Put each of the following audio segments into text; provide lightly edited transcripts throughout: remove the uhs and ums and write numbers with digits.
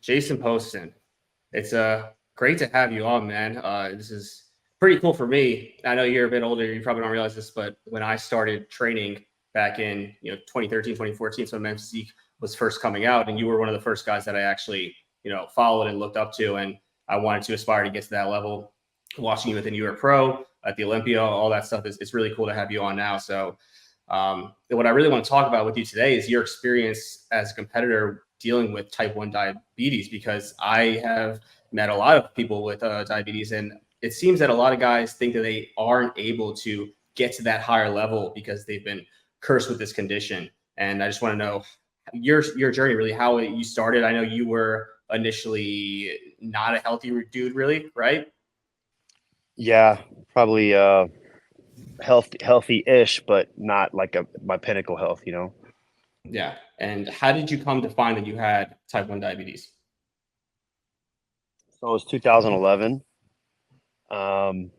Jason Poston. It's great to have you on, man. This is pretty cool for me. I know you're a bit older. You probably don't realize this, but when I started training back in 2013, 2014, so Memphis Physique was first coming out, and you were one of the first guys that I actually followed and looked up to, and I wanted to aspire to get to that level. Watching you with the New York Pro at the Olympia, all that stuff is it's really cool to have you on now. So what I really want to talk about with you today is your experience as a competitor dealing with type 1 diabetes, because I have met a lot of people with diabetes, and it seems that a lot of guys think that they aren't able to get to that higher level because they've been cursed with this condition. And I just want to know your journey, really, how you started. I know you were initially not a healthy dude, really, right? Yeah, probably healthy-ish, but not like my pinnacle health. Yeah. And how did you come to find that you had type 1 diabetes? So it was 2011. Um,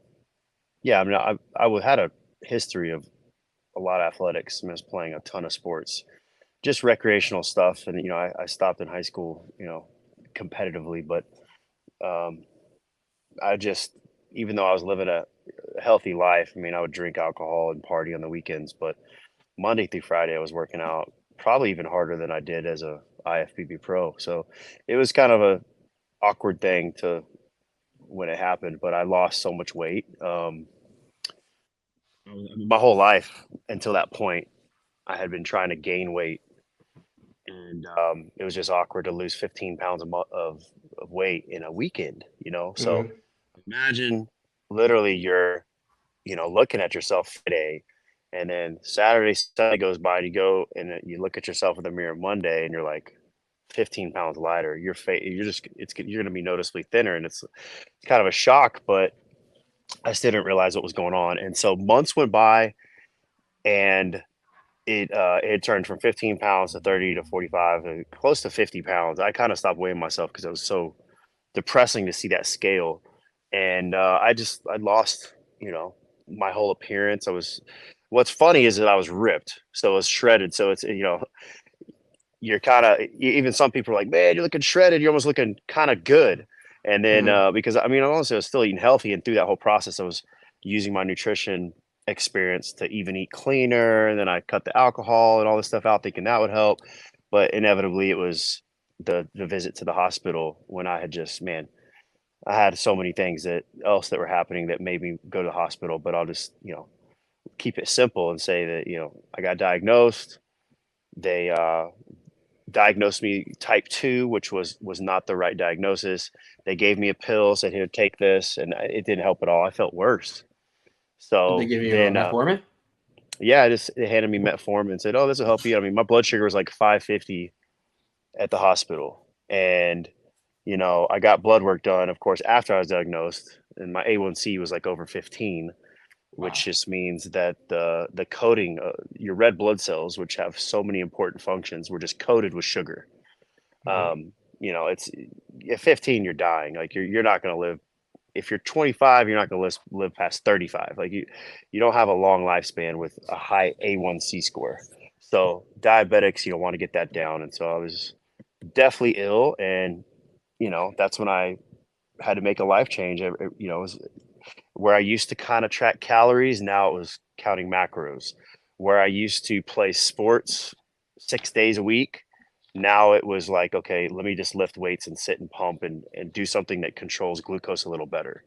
yeah, I mean, had a history of a lot of athletics. I was playing a ton of sports, just recreational stuff, and I stopped in high school, competitively, but um, I just, even though I was living a healthy life, I mean, I would drink alcohol and party on the weekends, but Monday through Friday, I was working out probably even harder than I did as a IFBB pro. So it was kind of a awkward thing to when it happened, but I lost so much weight. My whole life until that point, I had been trying to gain weight, and it was just awkward to lose 15 pounds of weight in a weekend. So Mhm. imagine literally you're, looking at yourself Friday, and then Saturday, Sunday goes by, and you go and you look at yourself in the mirror Monday, and you're like 15 pounds lighter. You're going to be noticeably thinner, and it's kind of a shock, but I still didn't realize what was going on. And so months went by, and it turned from 15 pounds to 30 to 45, and close to 50 pounds. I kind of stopped weighing myself because it was so depressing to see that scale. And I lost, my whole appearance. What's funny is that I was ripped, so it was shredded. So you're kind of, even some people are like, man, you're looking shredded. You're almost looking kind of good. And then Mhm. because I mean, honestly, I was still eating healthy, and through that whole process, I was using my nutrition experience to even eat cleaner. And then I cut the alcohol and all this stuff out, thinking that would help. But inevitably, it was the visit to the hospital when I had just, man, I had so many things that were happening that made me go to the hospital. But I'll just, keep it simple and say that, I got diagnosed. They diagnosed me type 2, which was not the right diagnosis. They gave me a pill, said, here, take this, and it didn't help at all. I felt worse. Did they So give you a then, metformin? yeah, they handed me metformin and said, oh, this will help you. I mean, my blood sugar was like 550 at the hospital. And, I got blood work done, of course, after I was diagnosed, and my A1C was like over 15, which Wow. just means that the coating, your red blood cells, which have so many important functions, were just coated with sugar. Mhm. It's at 15, you're dying. Like you're not going to live. If you're 25, you're not going to live past 35. Like you don't have a long lifespan with a high A1C score. So diabetics, want to get that down. And so I was definitely ill, and that's when I had to make a life change. It was where I used to kind of track calories. Now it was counting macros. Where I used to play sports 6 days a week, now it was like, okay, let me just lift weights and sit and pump and do something that controls glucose a little better.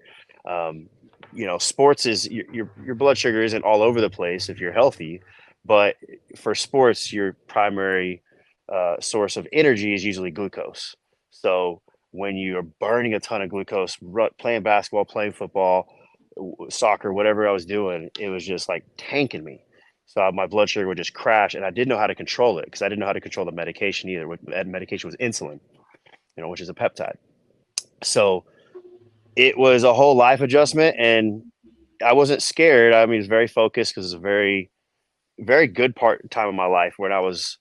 Um, sports is your blood sugar isn't all over the place if you're healthy, but for sports, your primary source of energy is usually glucose. So when you're burning a ton of glucose, playing basketball, playing football, soccer, whatever I was doing, it was just like tanking me. So my blood sugar would just crash, and I didn't know how to control it because I didn't know how to control the medication either. That medication was insulin, which is a peptide. So it was a whole life adjustment, and I wasn't scared. I mean, it was very focused because it's a very, very good time of my life when I was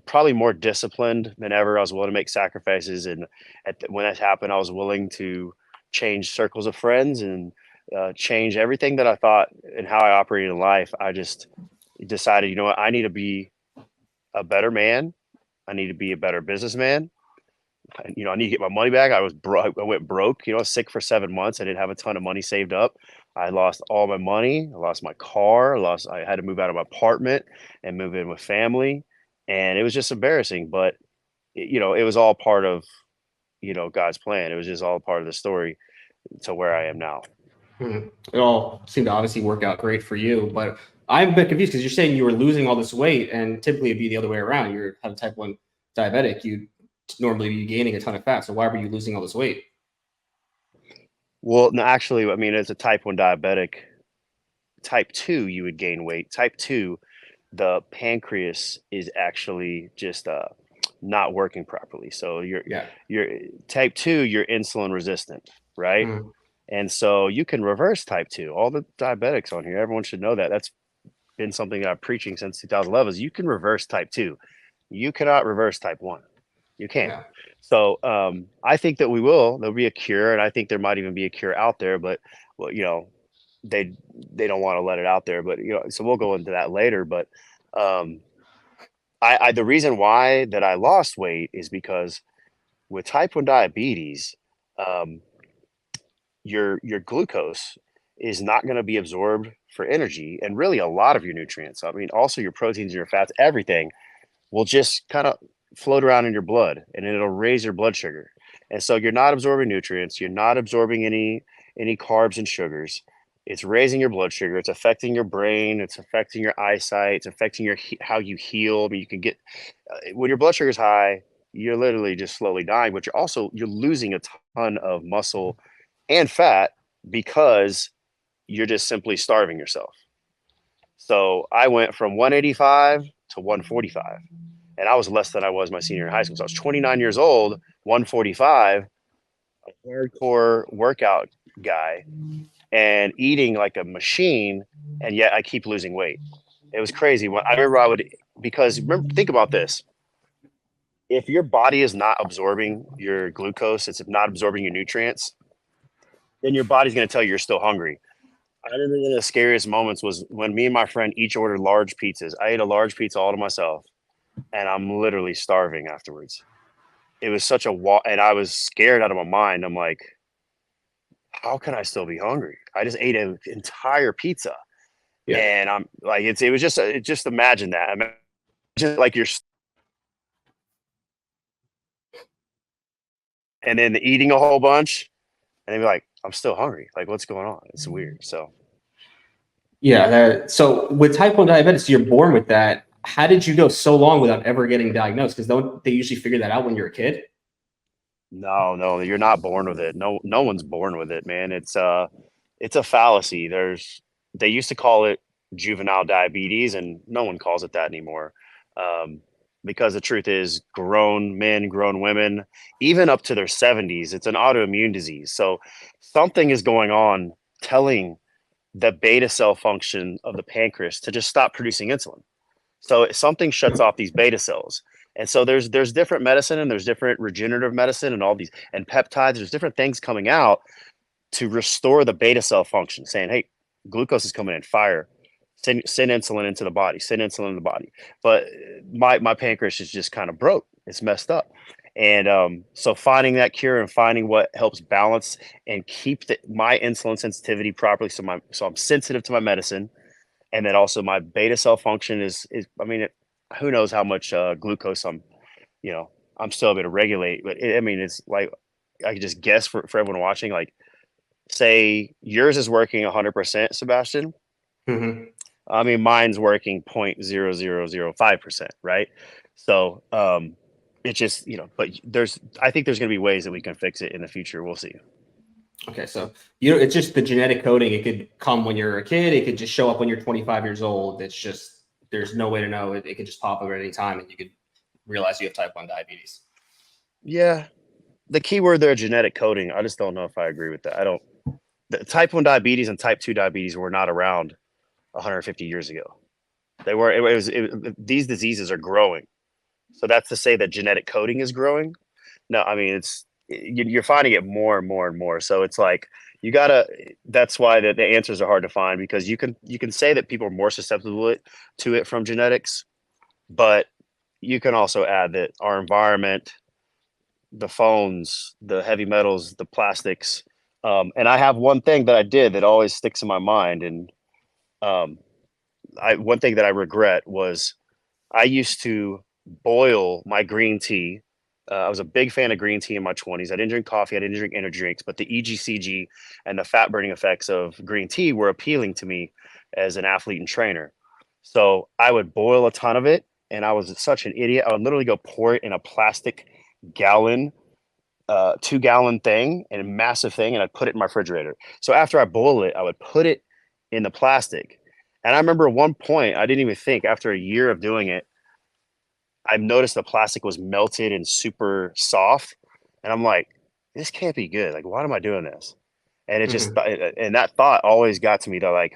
probably more disciplined than ever. I was willing to make sacrifices, and when that happened, I was willing to change circles of friends and change everything that I thought and how I operated in life. I just decided, you know what, I need to be a better man. I need to be a better businessman. I need to get my money back. I was broke. I went broke, sick for 7 months. I didn't have a ton of money saved up. I lost all my money. I lost my car. I had to move out of my apartment and move in with family. And it was just embarrassing, but it was all part of, God's plan. It was just all part of the story to where I am now. It all seemed to obviously work out great for you, but I'm a bit confused because you're saying you were losing all this weight, and typically it'd be the other way around. You have type 1 diabetic, you'd normally be gaining a ton of fat. So why were you losing all this weight? Well, no, actually, I mean, as a type 1 diabetic, type 2, you would gain weight. Type 2, the pancreas is actually just not working properly. So Yeah. you're type 2, you're insulin resistant, right? Mm. And so you can reverse type 2. All the diabetics on here, everyone should know that. That's been something that I'm preaching since 2011 is you can reverse type 2. You cannot reverse type 1. You can't. Yeah. So I think that we will. There'll be a cure, and I think there might even be a cure out there. But well, they don't want to let it out there. But so we'll go into that later. But um, I the reason why that I lost weight is because with type 1 diabetes, um, your glucose is not going to be absorbed for energy, and really a lot of your nutrients. I mean, also your proteins, your fats, everything will just kind of float around in your blood, and it'll raise your blood sugar. And so you're not absorbing nutrients, you're not absorbing any carbs and sugars. It's raising your blood sugar, it's affecting your brain, it's affecting your eyesight, it's affecting how you heal. I mean, you can get when your blood sugar is high, you're literally just slowly dying, but you're losing a ton of muscle and fat because you're just simply starving yourself. So I went from 185 to 145, and I was less than I was my senior in high school. So I was 29 years old, 145, a hardcore workout guy, and eating like a machine, and yet I keep losing weight. It was crazy. When I remember think about this. If your body is not absorbing your glucose, it's not absorbing your nutrients, then your body's going to tell you you're still hungry. I remember one of the scariest moments was when me and my friend each ordered large pizzas. I ate a large pizza all to myself, and I'm literally starving afterwards. It was such a and I was scared out of my mind. I'm like, how can I still be hungry? I just ate an entire pizza, Yeah. and I'm like, it was just imagine that. Just like you're, and then eating a whole bunch, and then be like, I'm still hungry. Like, what's going on? It's weird. So. Yeah. So with type 1 diabetes, you're born with that. How did you go so long without ever getting diagnosed? Because don't they usually figure that out when you're a kid? No, you're not born with it. No one's born with it, man. It's a fallacy. They used to call it juvenile diabetes, and no one calls it that anymore. Um, because the truth is, grown men, grown women, even up to their 70s, it's an autoimmune disease. So something is going on telling the beta cell function of the pancreas to just stop producing insulin. So something shuts off these beta cells. And so there's different medicine, and there's different regenerative medicine and all these and peptides. There's different things coming out to restore the beta cell function, saying, hey, glucose is coming in, fire. Send insulin into the body, send insulin in the body. But my pancreas is just kind of broke. It's messed up. And so finding that cure and finding what helps balance and keep my insulin sensitivity properly, so I'm sensitive to my medicine, and then also my beta cell function is I mean, who knows how much glucose you know I'm still able to regulate, but I mean, it's like I could just guess for everyone watching, like say yours is working 100%, Sebastian. Mm-hmm. I mean, mine's working 0.0005%, right? So it just but I think there's going to be ways that we can fix it in the future. We'll see. Okay, so it's just the genetic coding. It could come when you're a kid. It could just show up when you're 25 years old. It's just there's no way to know. It could just pop up at any time, and you could realize you have type 1 diabetes. Yeah, the key word there, genetic coding. I just don't know if I agree with that. I don't. The type 1 diabetes and type 2 diabetes were not around 150 years ago. They were. These diseases are growing. So that's to say that genetic coding is growing. No, I mean you're finding it more and more and more. So it's like you gotta. That's why the answers are hard to find, because you can say that people are more susceptible to it from genetics, but you can also add that our environment, the phones, the heavy metals, the plastics. And I have one thing that I did that always sticks in my mind. And um, one thing that I regret was I used to boil my green tea. I was a big fan of green tea in my 20s. I didn't drink coffee, I didn't drink energy drinks, but the EGCG and the fat burning effects of green tea were appealing to me as an athlete and trainer. So I would boil a ton of it, and I was such an idiot. I would literally go pour it in a plastic gallon, 2 gallon thing, and a massive thing, and I'd put it in my refrigerator. So after I boil it, I would put it in the plastic. And I remember at one point, I didn't even think, after a year of doing it, I noticed the plastic was melted and super soft. And I'm like, this can't be good. Like, why am I doing this? And it just, Mhm. and that thought always got to me to like,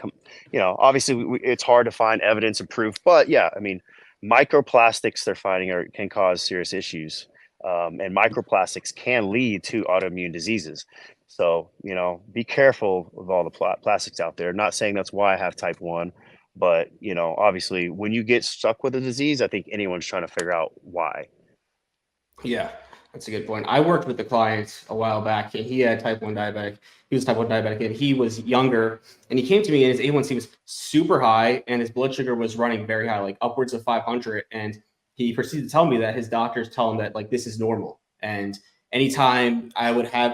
obviously it's hard to find evidence and proof, but yeah, I mean, microplastics they're finding can cause serious issues. And microplastics can lead to autoimmune diseases. So, be careful of all the plastics out there. Not saying that's why I have type 1, but, obviously when you get stuck with a disease, I think anyone's trying to figure out why. Yeah, that's a good point. I worked with the client a while back, and he had type 1 diabetic. He was type 1 diabetic, and he was younger. And he came to me, and his A1C was super high, and his blood sugar was running very high, like upwards of 500. And he proceeded to tell me that his doctors tell him that, like, this is normal. And anytime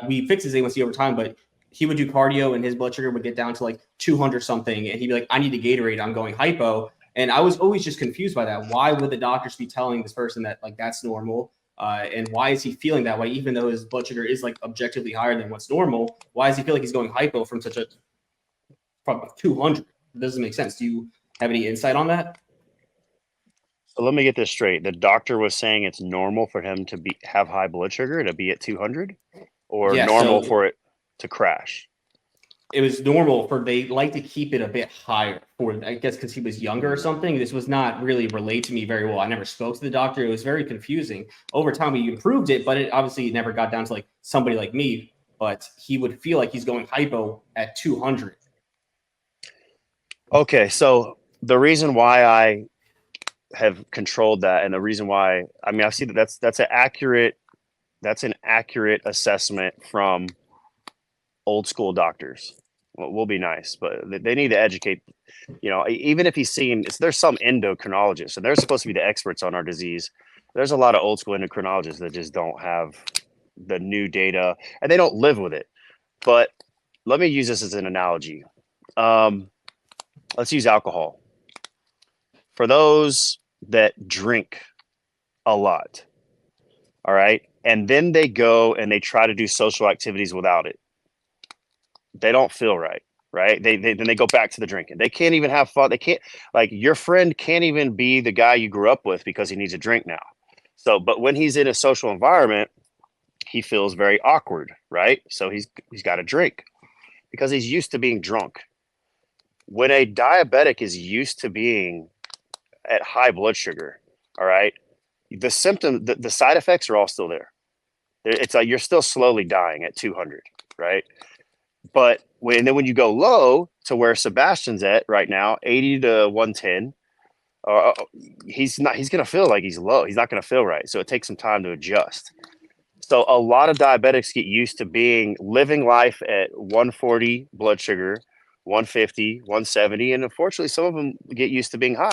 we fixed his A1C over time, but he would do cardio, and his blood sugar would get down to like 200 something. And he'd be like, I need a Gatorade. I'm going hypo. And I was always just confused by that. Why would the doctors be telling this person that, like, that's normal? And why is he feeling that way, even though his blood sugar is like objectively higher than what's normal? Why does he feel like he's going hypo from 200? It doesn't make sense. Do you have any insight on that? So let me get this straight. The doctor was saying it's normal for him to have high blood sugar to be at 200, or Yeah, normal so for it to crash. it was normal they like to keep it a bit higher for, I guess, because he was younger or something. This was not really relayed to me very well. I never spoke to the doctor. It was very confusing. Over time, he improved it, but it obviously never got down to like somebody like me. But he would feel like he's going hypo at 200. Okay, so the reason why I have controlled that, and the reason why, I mean, I see that's an accurate assessment from old school doctors. Well, we'll be nice, but they need to educate. Even if there's some endocrinologists, and they're supposed to be the experts on our disease. There's a lot of old school endocrinologists that just don't have the new data, and they don't live with it. But let me use this as an analogy. Let's use alcohol. For those that drink a lot, all right, and then they go and they try to do social activities without it, they don't feel right, right? Then they go back to the drinking. They can't even have fun. They can't, like, your friend can't even be the guy you grew up with because he needs a drink now. So, but when he's in a social environment, he feels very awkward, right? So he's got to drink because he's used to being drunk. When a diabetic is used to being at high blood sugar, all right, the side effects are all still there. It's like you're still slowly dying at 200, right? But when you go low to where Sebastian's at right now, 80 to 110, he's going to feel like he's low. He's not going to feel right. So it takes some time to adjust. So a lot of diabetics get used to living life at 140 blood sugar, 150, 170. And unfortunately, some of them get used to being high.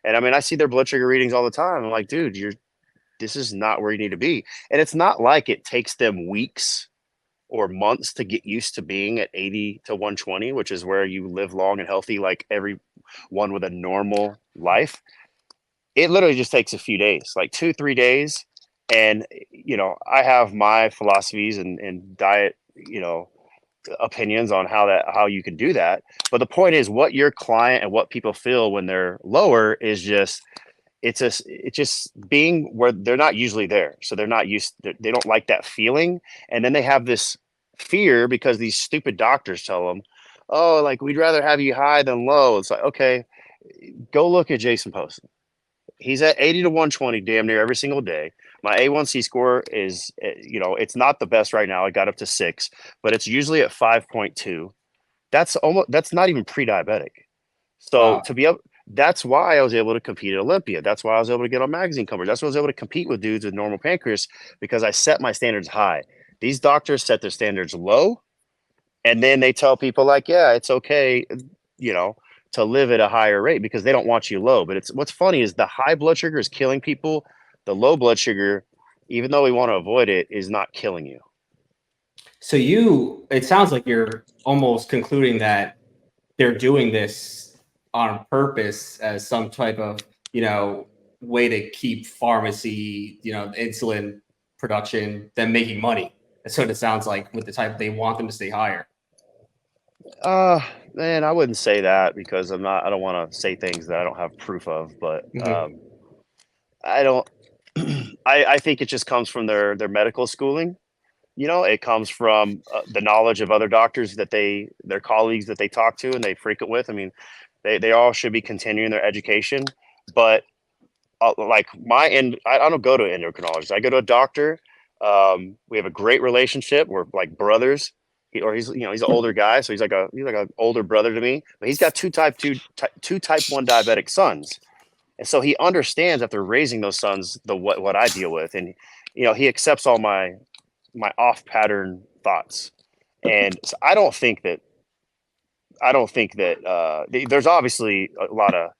And I mean, I see their blood sugar readings all the time. I'm like, dude, this is not where you need to be. And it's not like it takes them weeks or months to get used to being at 80 to 120, which is where you live long and healthy, like everyone with a normal life. It literally just takes a few days, like 2-3 days. And, I have my philosophies and diet, opinions on how you can do that. But the point is, what your client and what people feel when they're lower is just, it's just being where they're not usually there. So they're not they don't like that feeling. And then they have this fear because these stupid doctors tell them, oh, like, we'd rather have you high than low. It's like, okay, go look at Jason Poston. He's at 80 to 120 damn near every single day. My A1C score is, it's not the best right now. I got up to 6, but it's usually at 5.2. That's not even pre-diabetic. So Wow. That's why I was able to compete at Olympia. That's why I was able to get on magazine covers. That's why I was able to compete with dudes with normal pancreas, because I set my standards high. These doctors set their standards low, and then they tell people like, yeah, it's okay, you know, to live at a higher rate because they don't want you low. But it's, what's funny is the high blood sugar is killing people. The low blood sugar, even though we want to avoid it, is not killing you. So it sounds like you're almost concluding that they're doing this on purpose as some type of, way to keep pharmacy, insulin production, them making money. That's what it sounds like with the type they want them to stay higher. Uh, Man, I wouldn't say that because I don't want to say things that I don't have proof of, but Mm-hmm. I don't, I think it just comes from their medical schooling. You know, it comes from the knowledge of other doctors that their colleagues that they talk to and they frequent with. I mean, they all should be continuing their education, but like I don't go to an endocrinologist. I go to a doctor. We have a great relationship. We're like brothers. He's he's an older guy, so he's like an older brother to me. But he's got two type 1 diabetic sons, and so he understands after raising those sons what I deal with, and he accepts all my off pattern thoughts. And so I don't think that there's obviously a lot of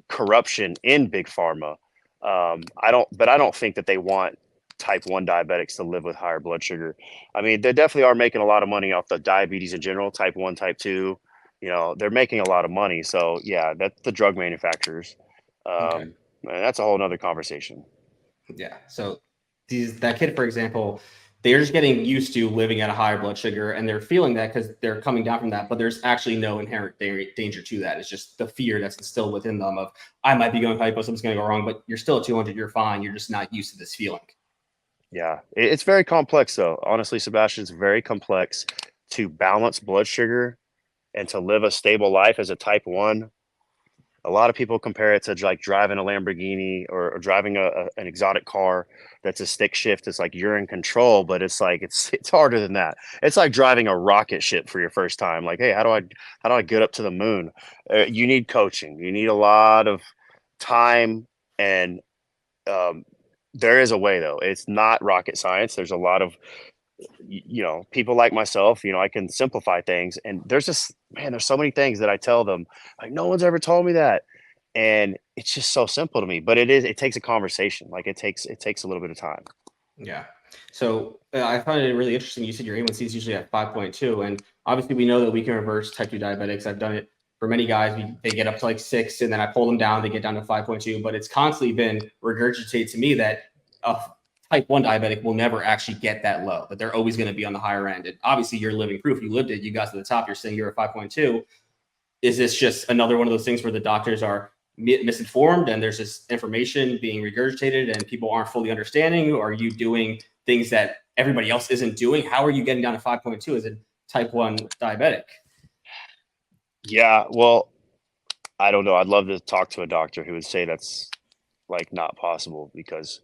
corruption in big pharma. But I don't think that they want type 1 diabetics to live with higher blood sugar. I mean, they definitely are making a lot of money off the diabetes in general, type 1, type 2. They're making a lot of money. So yeah, that's the drug manufacturers. Okay. And that's a whole nother conversation. Yeah. So that kid, for example, they're just getting used to living at a higher blood sugar and they're feeling that because they're coming down from that, but there's actually no inherent danger to that. It's just the fear that's instilled within them of, I might be going hypo, something's going to go wrong, but you're still at 200, you're fine. You're just not used to this feeling. Yeah, it's very complex though. Honestly, Sebastian, it's very complex to balance blood sugar and to live a stable life as a type 1. A lot of people compare it to like driving a Lamborghini or driving an exotic car that's a stick shift. It's like you're in control, but it's like it's harder than that. It's like driving a rocket ship for your first time. Like, hey, how do I get up to the moon? You need coaching. You need a lot of time, and there is a way though. It's not rocket science. There's a lot of people like myself, I can simplify things, and there's so many things that I tell them, like, no one's ever told me that. And it's just so simple to me, but it takes a conversation. Like it takes a little bit of time. Yeah. So I found it really interesting. You said your A1C is usually at 5.2, and obviously we know that we can reverse type 2 diabetics. I've done it for many guys. They get up to like 6, and then I pull them down. They get down to 5.2. But it's constantly been regurgitated to me that a type 1 diabetic will never actually get that low. That they're always going to be on the higher end. And obviously, you're living proof. You lived it. You got to the top. You're saying you're at 5.2. Is this just another one of those things where the doctors are misinformed and there's this information being regurgitated and people aren't fully understanding? Or are you doing things that everybody else isn't doing? How are you getting down to 5.2 as a type 1 diabetic? Yeah, well, I don't know. I'd love to talk to a doctor who would say that's like not possible, because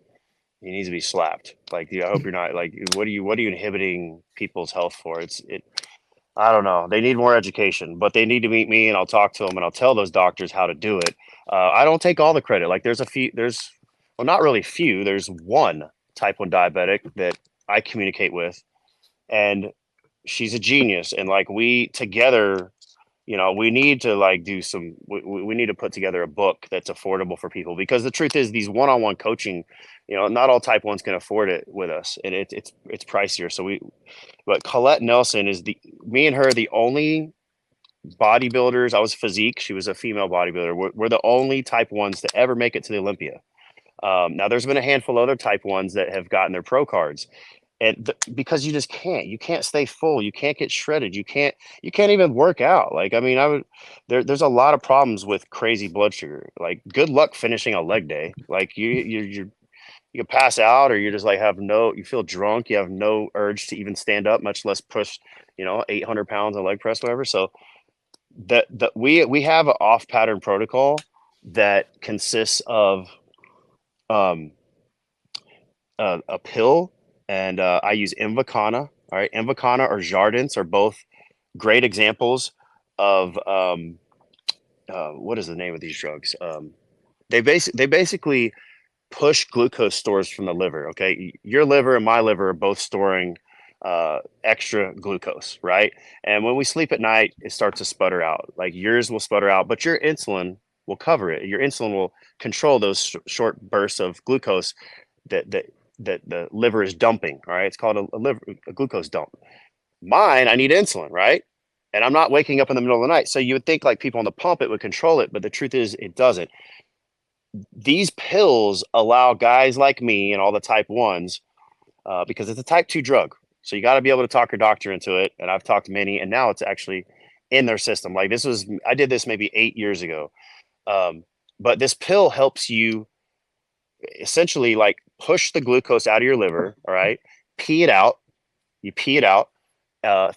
he needs to be slapped. Like, I hope you're not like, what are you inhibiting people's health for? I don't know. They need more education, but they need to meet me, and I'll talk to them, and I'll tell those doctors how to do it. I don't take all the credit. Like well, not really few. There's one type 1 diabetic that I communicate with, and she's a genius. And like we together, we need to like we need to put together a book that's affordable for people, because the truth is these one-on-one coaching, not all type 1s can afford it with us, and it's pricier. But Colette Nelson me and her, the only bodybuilders. I was physique. She was a female bodybuilder. We're the only type 1s to ever make it to the Olympia. Now there's been a handful of other type 1s that have gotten their pro cards, and because you just you can't stay full. You can't get shredded. You can't even work out. Like, I mean, there's a lot of problems with crazy blood sugar. Like, good luck finishing a leg day. Like you can pass out, or you just like you feel drunk. You have no urge to even stand up, much less push, 800 pounds on leg press, whatever. So we have an off pattern protocol that consists of a pill, and I use Invokana. All right, Invokana or Jardiance are both great examples of what is the name of these drugs? They basically push glucose stores from the liver. Okay, your liver and my liver are both storing extra glucose, right? And when we sleep at night, it starts to sputter out. Like yours will sputter out, but your insulin will cover it. Your insulin will control those short bursts of glucose that the liver is dumping. All right, it's called a glucose dump. Mine, I need insulin, right? And I'm not waking up in the middle of the night. So you would think like people on the pump, it would control it, but the truth is it doesn't. These pills allow guys like me and all the type ones, because it's a type 2 drug. So you got to be able to talk your doctor into it. And I've talked to many, and now it's actually in their system. Like I did this maybe 8 years ago. But this pill helps you essentially like push the glucose out of your liver. All right. Pee it out. You pee it out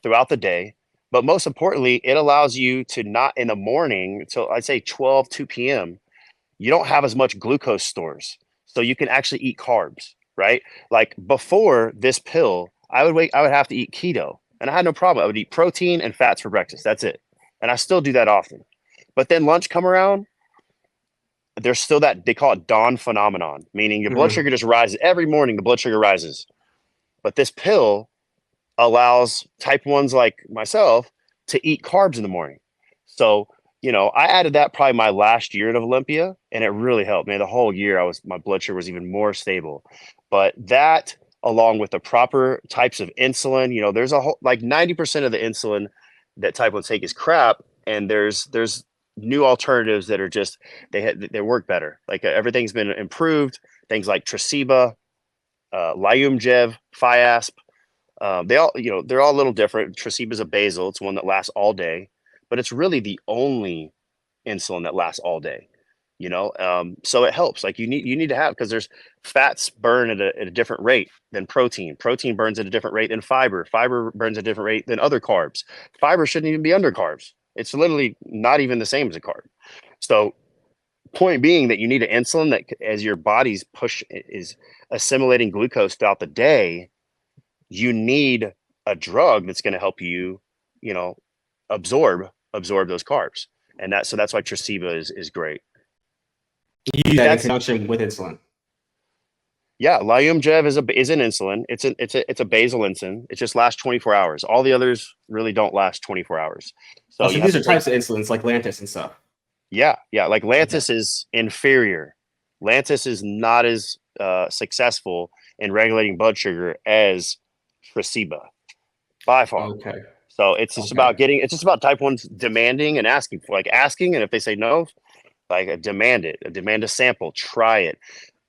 throughout the day. But most importantly, it allows you to not in the morning until I'd say 2 p.m. You don't have as much glucose stores. So you can actually eat carbs, right? Like before this pill, I would have to eat keto and I had no problem. I would eat protein and fats for breakfast. That's it. And I still do that often. But then lunch come around, there's still that they call it dawn phenomenon, meaning your blood sugar just rises every morning. The blood sugar rises. But this pill allows type 1s like myself to eat carbs in the morning. So, I added that probably my last year at Olympia, and it really helped. Man, the whole year my blood sugar was even more stable. But that, along with the proper types of insulin, there's a whole like 90% of the insulin that type 1s take is crap, and there's new alternatives that are just they work better. Like everything's been improved. Things like Tresiba, Lyumjev, Fiasp. They're all a little different. Tresiba is a basal. It's one that lasts all day, but it's really the only insulin that lasts all day. So it helps. Like you need to have, because there's fats burn at a different rate than protein. Protein burns at a different rate than fiber. Fiber burns at a different rate than other carbs. Fiber shouldn't even be under carbs. It's literally not even the same as a carb. So point being that you need an insulin that as your body's is assimilating glucose throughout the day, you need a drug that's going to help you, absorb those carbs. And that's why Tresiba is great. You use that in conjunction with insulin. Yeah, Lyumjev is an insulin. It's a basal insulin. It just lasts 24 hours. All the others really don't last 24 hours. So these are types of insulins like Lantus and stuff. Yeah. Like Lantus is inferior. Lantus is not as successful in regulating blood sugar as Tresiba, by far. Okay. So it's just about it's just about type 1s demanding and asking, and if they say no, like demand a sample, try it.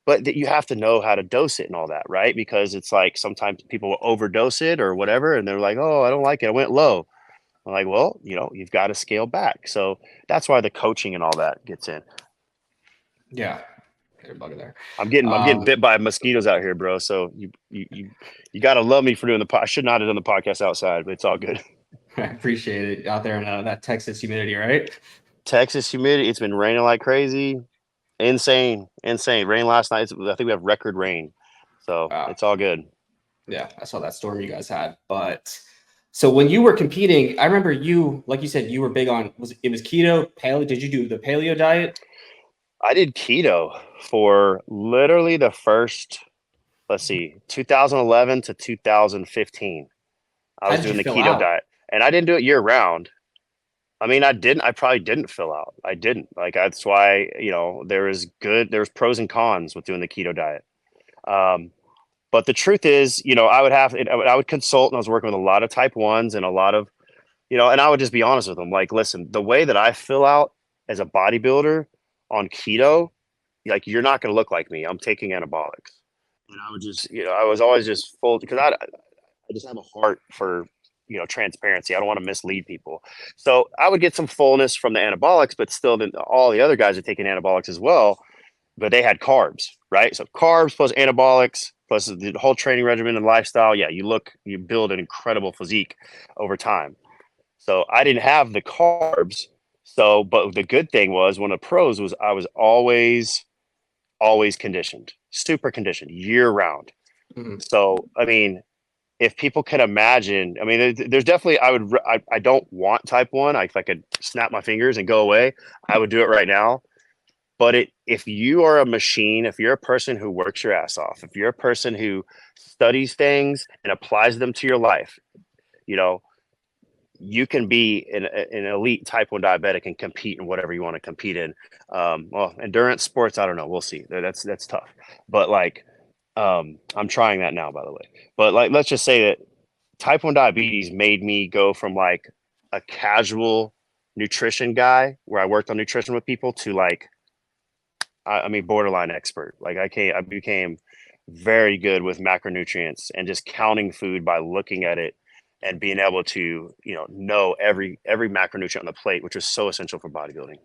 But that you have to know how to dose it and all that, right? Because it's like sometimes people will overdose it or whatever, and they're like, "Oh, I don't like it. I went low." I'm like, "Well, you've got to scale back." So that's why the coaching and all that gets in. Yeah, bug there. I'm getting bit by mosquitoes out here, bro. So you got to love me for doing the I should not have done the podcast outside, but it's all good. I appreciate it out there in that Texas humidity, right? Texas humidity. It's been raining like crazy. Insane. Rain last night. I think we have record rain. So It's all good. Yeah, I saw that storm you guys had. But so when you were competing, I remember you, like you said, you were big on, it was keto, paleo. Did you do the paleo diet? I did keto for literally the first, 2011 to 2015. I was doing the keto diet, and I didn't do it year round. I mean, I probably didn't fill out. I didn't. Like, that's why, there's pros and cons with doing the keto diet. But the truth is, I would consult, and I was working with a lot of type 1s and a lot of, and I would just be honest with them. Like, listen, the way that I fill out as a bodybuilder on keto, like, you're not going to look like me. I'm taking anabolics. And I would just, I was always just full, because I just have a heart for, transparency. I don't want to mislead people. So I would get some fullness from the anabolics, but still then all the other guys are taking anabolics as well, but they had carbs, right? So carbs plus anabolics plus the whole training regimen and lifestyle. Yeah, you build an incredible physique over time. So I didn't have the carbs. So, but the good thing was, one of the pros was I was always conditioned, super conditioned year round. Mm-hmm. So, I mean, if people can imagine, I mean, there's definitely, I don't want type 1. If I could snap my fingers and go away, I would do it right now. But if you are a machine, if you're a person who works your ass off, if you're a person who studies things and applies them to your life, you know, you can be an elite type 1 diabetic and compete in whatever you want to compete in. Well, endurance sports, I don't know. We'll see. That's tough. But like, I'm trying that now, by the way. But like, let's just say that type 1 diabetes made me go from like a casual nutrition guy where I worked on nutrition with people to like, I mean, borderline expert. Like I became very good with macronutrients and just counting food by looking at it and being able to, know every macronutrient on the plate, which is so essential for bodybuilding.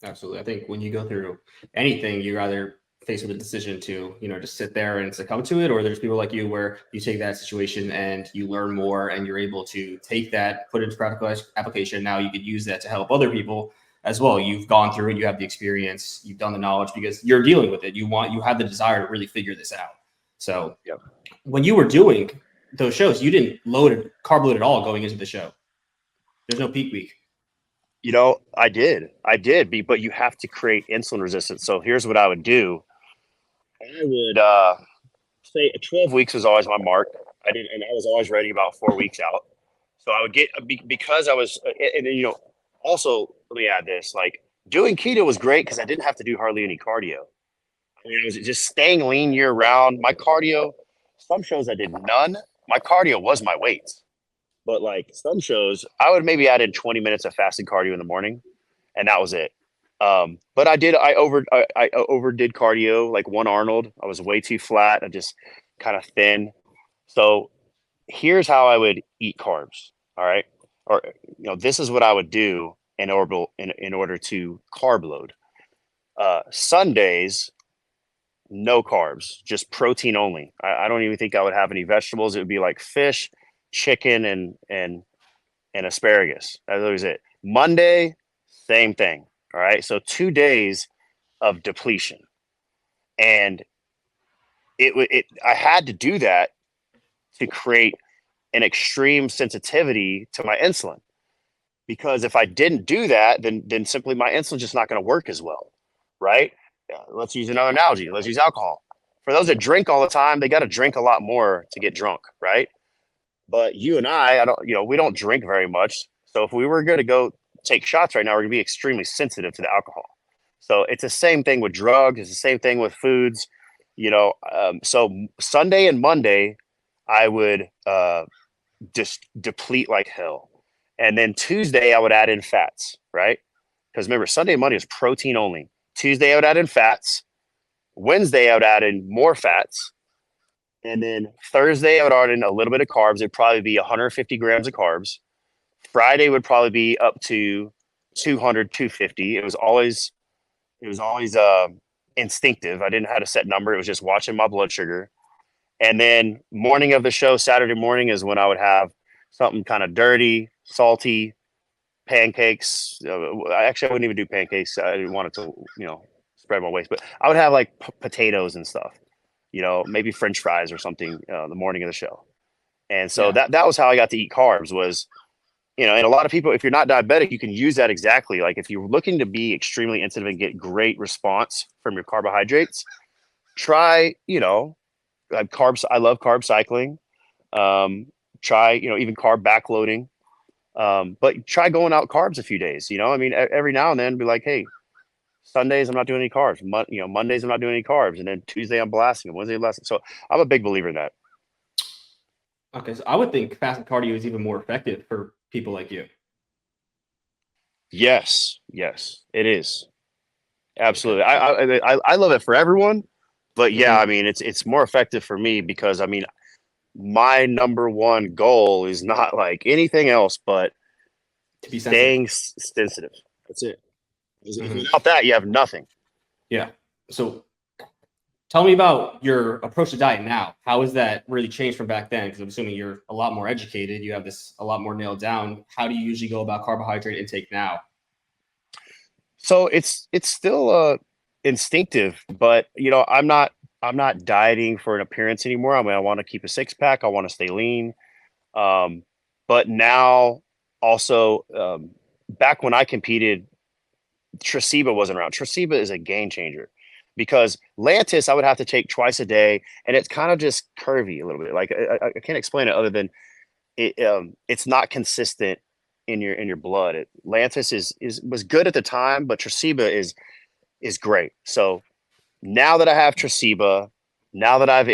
Absolutely. I think when you go through anything, you're either faced with a decision to, just sit there and succumb to it, or there's people like you where you take that situation and you learn more and you're able to take that, put it into practical application. Now you could use that to help other people as well. You've gone through it, you have the experience, you've done the knowledge because you're dealing with it. You have the desire to really figure this out. So yep. When you were doing those shows, you didn't carb load at all going into the show. There's no peak week. I did, but you have to create insulin resistance. So here's what I would do. I would say 12 weeks was always my mark. And I was always ready about 4 weeks out. So I would get, because I was, and then, also let me add this, like doing keto was great because I didn't have to do hardly any cardio. I mean, it was just staying lean year round. My cardio, some shows I did none. My cardio was my weights. But like some shows, I would maybe add in 20 minutes of fasted cardio in the morning, and that was it. But I overdid cardio, like one Arnold. I was way too flat. I just kind of thin. So here's how I would eat carbs. All right. Or, this is what I would do in order to carb load. Sundays, no carbs, just protein only. I don't even think I would have any vegetables. It would be like fish, chicken, and asparagus. That was it. Monday, same thing. All right. So 2 days of depletion. And I had to do that to create an extreme sensitivity to my insulin. Because if I didn't do that, then simply my insulin's just not going to work as well. Right. Let's use another analogy. Let's use alcohol. For those that drink all the time, they got to drink a lot more to get drunk. Right. But you and I don't, we don't drink very much. So if we were going to go take shots right now, we're going to be extremely sensitive to the alcohol. So it's the same thing with drugs. It's the same thing with foods, so Sunday and Monday, I would just deplete like hell. And then Tuesday, I would add in fats, right? Because remember, Sunday and Monday is protein only. Tuesday, I would add in fats. Wednesday, I would add in more fats. And then Thursday, I would add in a little bit of carbs. It'd probably be 150 grams of carbs. Friday would probably be up to 200, 250. It was always instinctive. I didn't have a set number. It was just watching my blood sugar. And then morning of the show, Saturday morning, is when I would have something kind of dirty, salty, pancakes. I wouldn't even do pancakes. I didn't want it to, spread my waist. But I would have like potatoes and stuff, maybe French fries or something the morning of the show. And so that was how I got to eat carbs was, and a lot of people, if you're not diabetic, you can use that exactly. Like if you're looking to be extremely insensitive and get great response from your carbohydrates, try, carbs. I love carb cycling. Try, even carb backloading. But try going out carbs a few days, every now and then be like, hey, Sundays, I'm not doing any carbs. Mondays, I'm not doing any carbs. And then Tuesday, I'm blasting them. Wednesday, blasting. So I'm a big believer in that. Okay. So I would think fasted cardio is even more effective for people like you. Yes, it is. Absolutely. I love it for everyone, but yeah, I mean, it's more effective for me because my number one goal is not like anything else, but to be staying sensitive. That's it. Without that, you have nothing. Yeah. So tell me about your approach to diet now. How has that really changed from back then? Because I'm assuming you're a lot more educated. You have this a lot more nailed down. How do you usually go about carbohydrate intake now? So it's still instinctive, but I'm not I'm not dieting for an appearance anymore. I mean, I want to keep a six pack. I want to stay lean. Um, but now also, back when I competed, Traceba wasn't around. Traceba is a game changer because Lantus I would have to take twice a day, and it's kind of just curvy a little bit. Like I can't explain it other than it's not consistent in your blood. Lantus is was good at the time, but Traceba is great. So now that I have Traceba, now that I've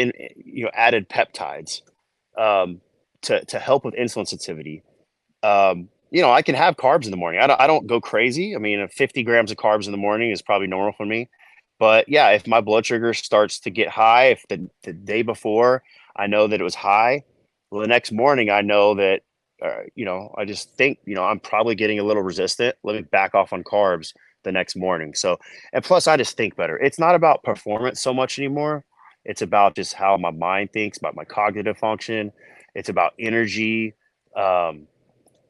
added peptides to help with insulin sensitivity, I can have carbs in the morning. I don't go crazy. I mean, 50 grams of carbs in the morning is probably normal for me. But yeah, if my blood sugar starts to get high, if the day before I know that it was high, well, the next morning I know that, I just think, I'm probably getting a little resistant. Let me back off on carbs the next morning. So, and plus I just think better. It's not about performance so much anymore. It's about just how my mind thinks, about my cognitive function. It's about energy. Um,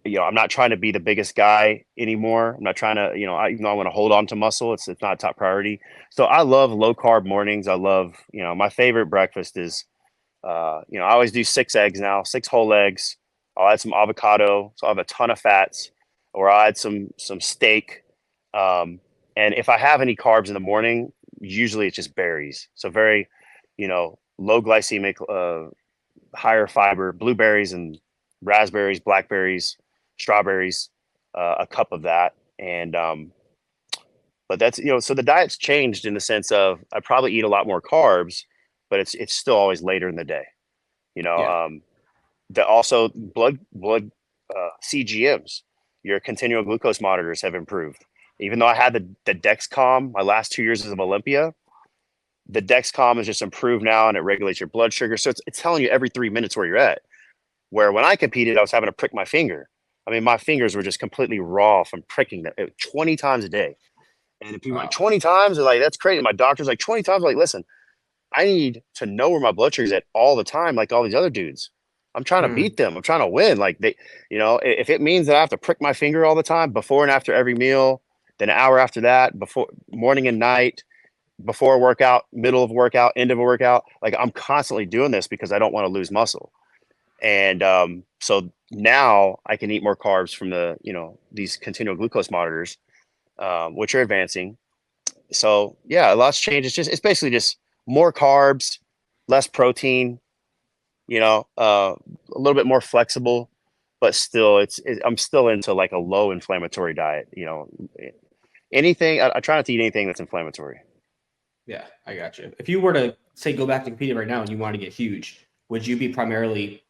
I'm not trying to be the biggest guy anymore. I'm not trying to, even though I want to hold on to muscle, it's not a top priority. So I love low carb mornings. I love, my favorite breakfast is, I always do 6 eggs now, 6 whole eggs. I'll add some avocado. So I have a ton of fats, or I'll add some steak. And if I have any carbs in the morning, usually it's just berries. So very, low glycemic, higher fiber, blueberries and raspberries, blackberries, strawberries, a cup of that. And, but that's, so the diet's changed in the sense of I probably eat a lot more carbs, but it's still always later in the day, you know, Yeah. um, the also blood, CGMs, your continual glucose monitors have improved. Even though I had the Dexcom my last 2 years of Olympia, the Dexcom is just improved now and it regulates your blood sugar. So it's telling you every 3 minutes where you're at. Where when I competed, I was having to prick my finger. I mean, my fingers were just completely raw from pricking them 20 times a day. And if people are like Wow. 20 times, they're like, that's crazy. My doctor's like 20 times. I'm like, listen, I need to know where my blood sugar is at all the time, like all these other dudes. I'm trying to Hmm. beat them. I'm trying to win. Like if it means that I have to prick my finger all the time before and after every meal, then an hour after that, before morning and night, before a workout, middle of a workout, end of a workout, like I'm constantly doing this because I don't want to lose muscle. And so now I can eat more carbs from these continual glucose monitors, which are advancing. So yeah, a lot's changed. It's basically just more carbs, less protein, a little bit more flexible, but still I'm still into like a low inflammatory diet. Anything, I try not to eat anything that's inflammatory. Yeah, I got you. If you were to say go back to competing right now and you want to get huge, would you be primarily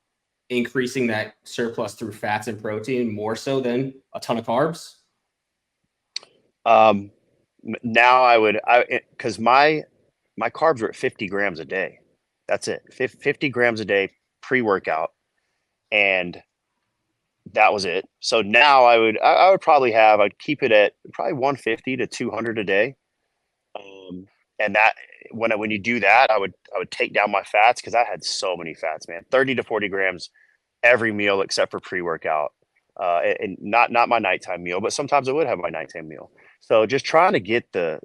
increasing that surplus through fats and protein more so than a ton of carbs? Um, Now because my carbs were at 50 grams a day. That's it. 50 grams a day pre-workout. And that was it. So now I would probably I'd keep it at probably 150 to 200 a day. And that when you do that, I would take down my fats because I had so many fats, man. 30 to 40 grams every meal except for pre-workout. And not my nighttime meal, but sometimes I would have my nighttime meal. So just trying to get the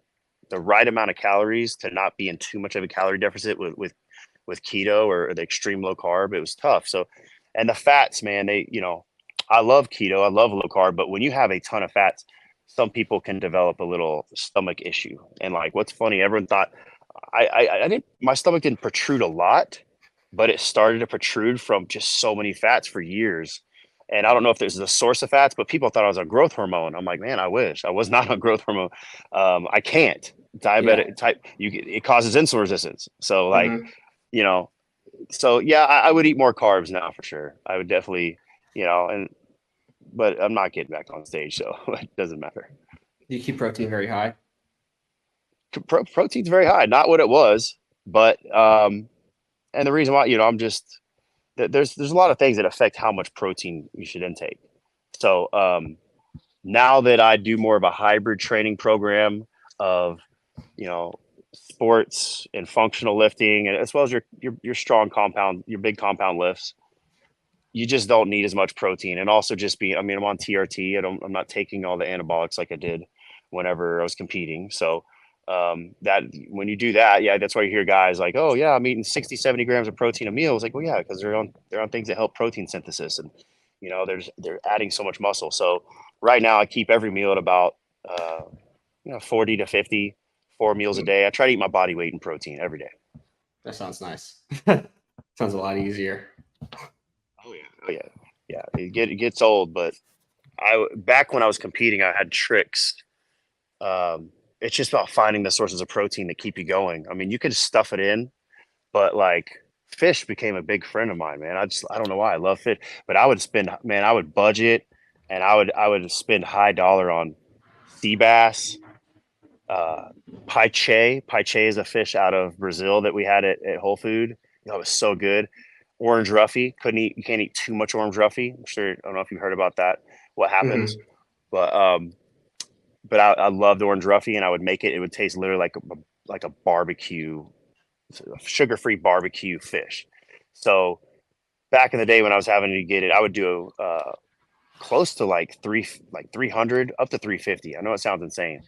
right amount of calories to not be in too much of a calorie deficit with keto or the extreme low carb. It was tough. So, and the fats, man, I love keto. I love low carb, but when you have a ton of fats, some people can develop a little stomach issue. And like, what's funny, everyone thought I didn't, my stomach didn't protrude a lot, but it started to protrude from just so many fats for years. And I don't know if there's the source of fats, but people thought I was on growth hormone. I'm like, man, I wish I was not on growth hormone. I can't. Yeah. Diabetic type, it causes insulin resistance. So like, Hmm. you know, so yeah, I would eat more carbs now for sure. I would definitely, but I'm not getting back on stage, so it doesn't matter. You keep protein very high. Protein's very high, not what it was, but and the reason why, I'm just there's a lot of things that affect how much protein you should intake. So now that I do more of a hybrid training program of you know sports and functional lifting, and as well as your strong compound, your big compound lifts, you just don't need as much protein. And also just I mean, I'm on TRT. I'm not taking all the anabolics like I did whenever I was competing. So That when you do that, yeah, that's why you hear guys like, oh yeah, I'm eating 60, 70 grams of protein a meal. It's like, well, yeah, because they're on things that help protein synthesis, and they're adding so much muscle. So right now I keep every meal at about 40 to 50, 4 meals a day. I try to eat my body weight in protein every day. That sounds nice. Sounds a lot easier. Oh yeah. Yeah. It gets old, but back when I was competing, I had tricks. It's just about finding the sources of protein that keep you going. I mean, you could stuff it in, but like fish became a big friend of mine, man. I don't know why I love fish, but I would budget, and I would spend high dollar on sea bass, uh, paiche. Paiche is a fish out of Brazil that we had at Whole Food. It was so good. Orange roughy. You can't eat too much orange roughy. I'm sure, I don't know if you've heard about that, what happens, but I loved orange roughy, and I would make it. It would taste literally like a barbecue, sugar-free barbecue fish. So back in the day when I was having to get it, I would do close to like 300 up to 350. I know it sounds insane,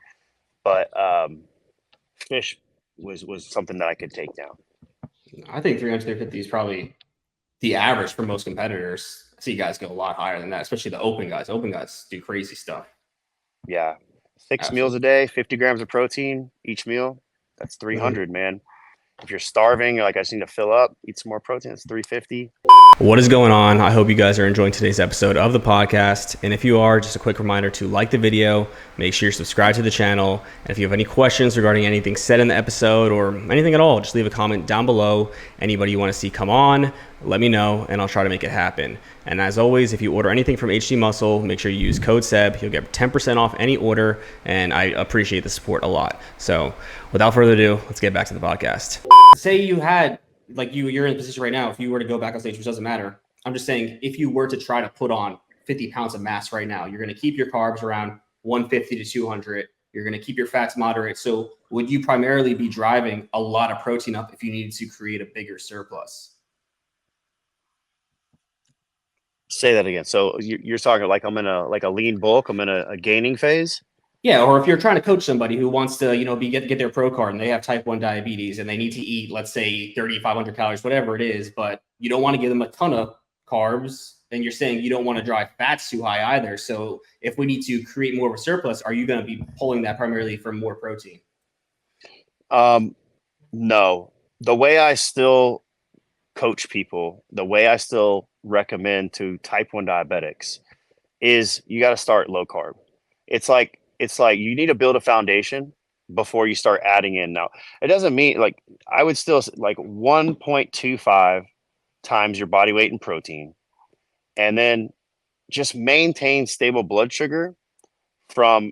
but fish was something that I could take down. I think 300, 350 is probably the average for most competitors. I see guys go a lot higher than that, especially the open guys. Open guys do crazy stuff. Yeah. 6 Absolutely. meals a day, 50 grams of protein each meal. That's 300, man. If you're starving, you're like, I just need to fill up, eat some more protein. It's 350. What is going on? I hope you guys are enjoying today's episode of the podcast. And if you are, just a quick reminder to like the video, make sure you're subscribed to the channel. And if you have any questions regarding anything said in the episode or anything at all, just leave a comment down below. Anybody you want to see come on, let me know and I'll try to make it happen. And as always, if you order anything from HD Muscle, make sure you use code SEB. You'll get 10% off any order, and I appreciate the support a lot. So without further ado, let's get back to the podcast. Say you had, like you're in a position right now, if you were to go back on stage, which doesn't matter. I'm just saying, if you were to try to put on 50 pounds of mass right now, you're going to keep your carbs around 150 to 200. You're going to keep your fats moderate. So would you primarily be driving a lot of protein up if you needed to create a bigger surplus? Say that again. So you're talking like I'm in a lean bulk. I'm in a gaining phase. Yeah, or if you're trying to coach somebody who wants to, get their pro card and they have type 1 diabetes and they need to eat, let's say, 3,500 calories, whatever it is, but you don't want to give them a ton of carbs, and you're saying you don't want to drive fats too high either. So if we need to create more of a surplus, are you going to be pulling that primarily from more protein? No. The way I still coach people, the way I still recommend to type 1 diabetics is you got to start low carb. It's like you need to build a foundation before you start adding in. Now, it doesn't mean like I would still like 1.25 times your body weight in protein, and then just maintain stable blood sugar from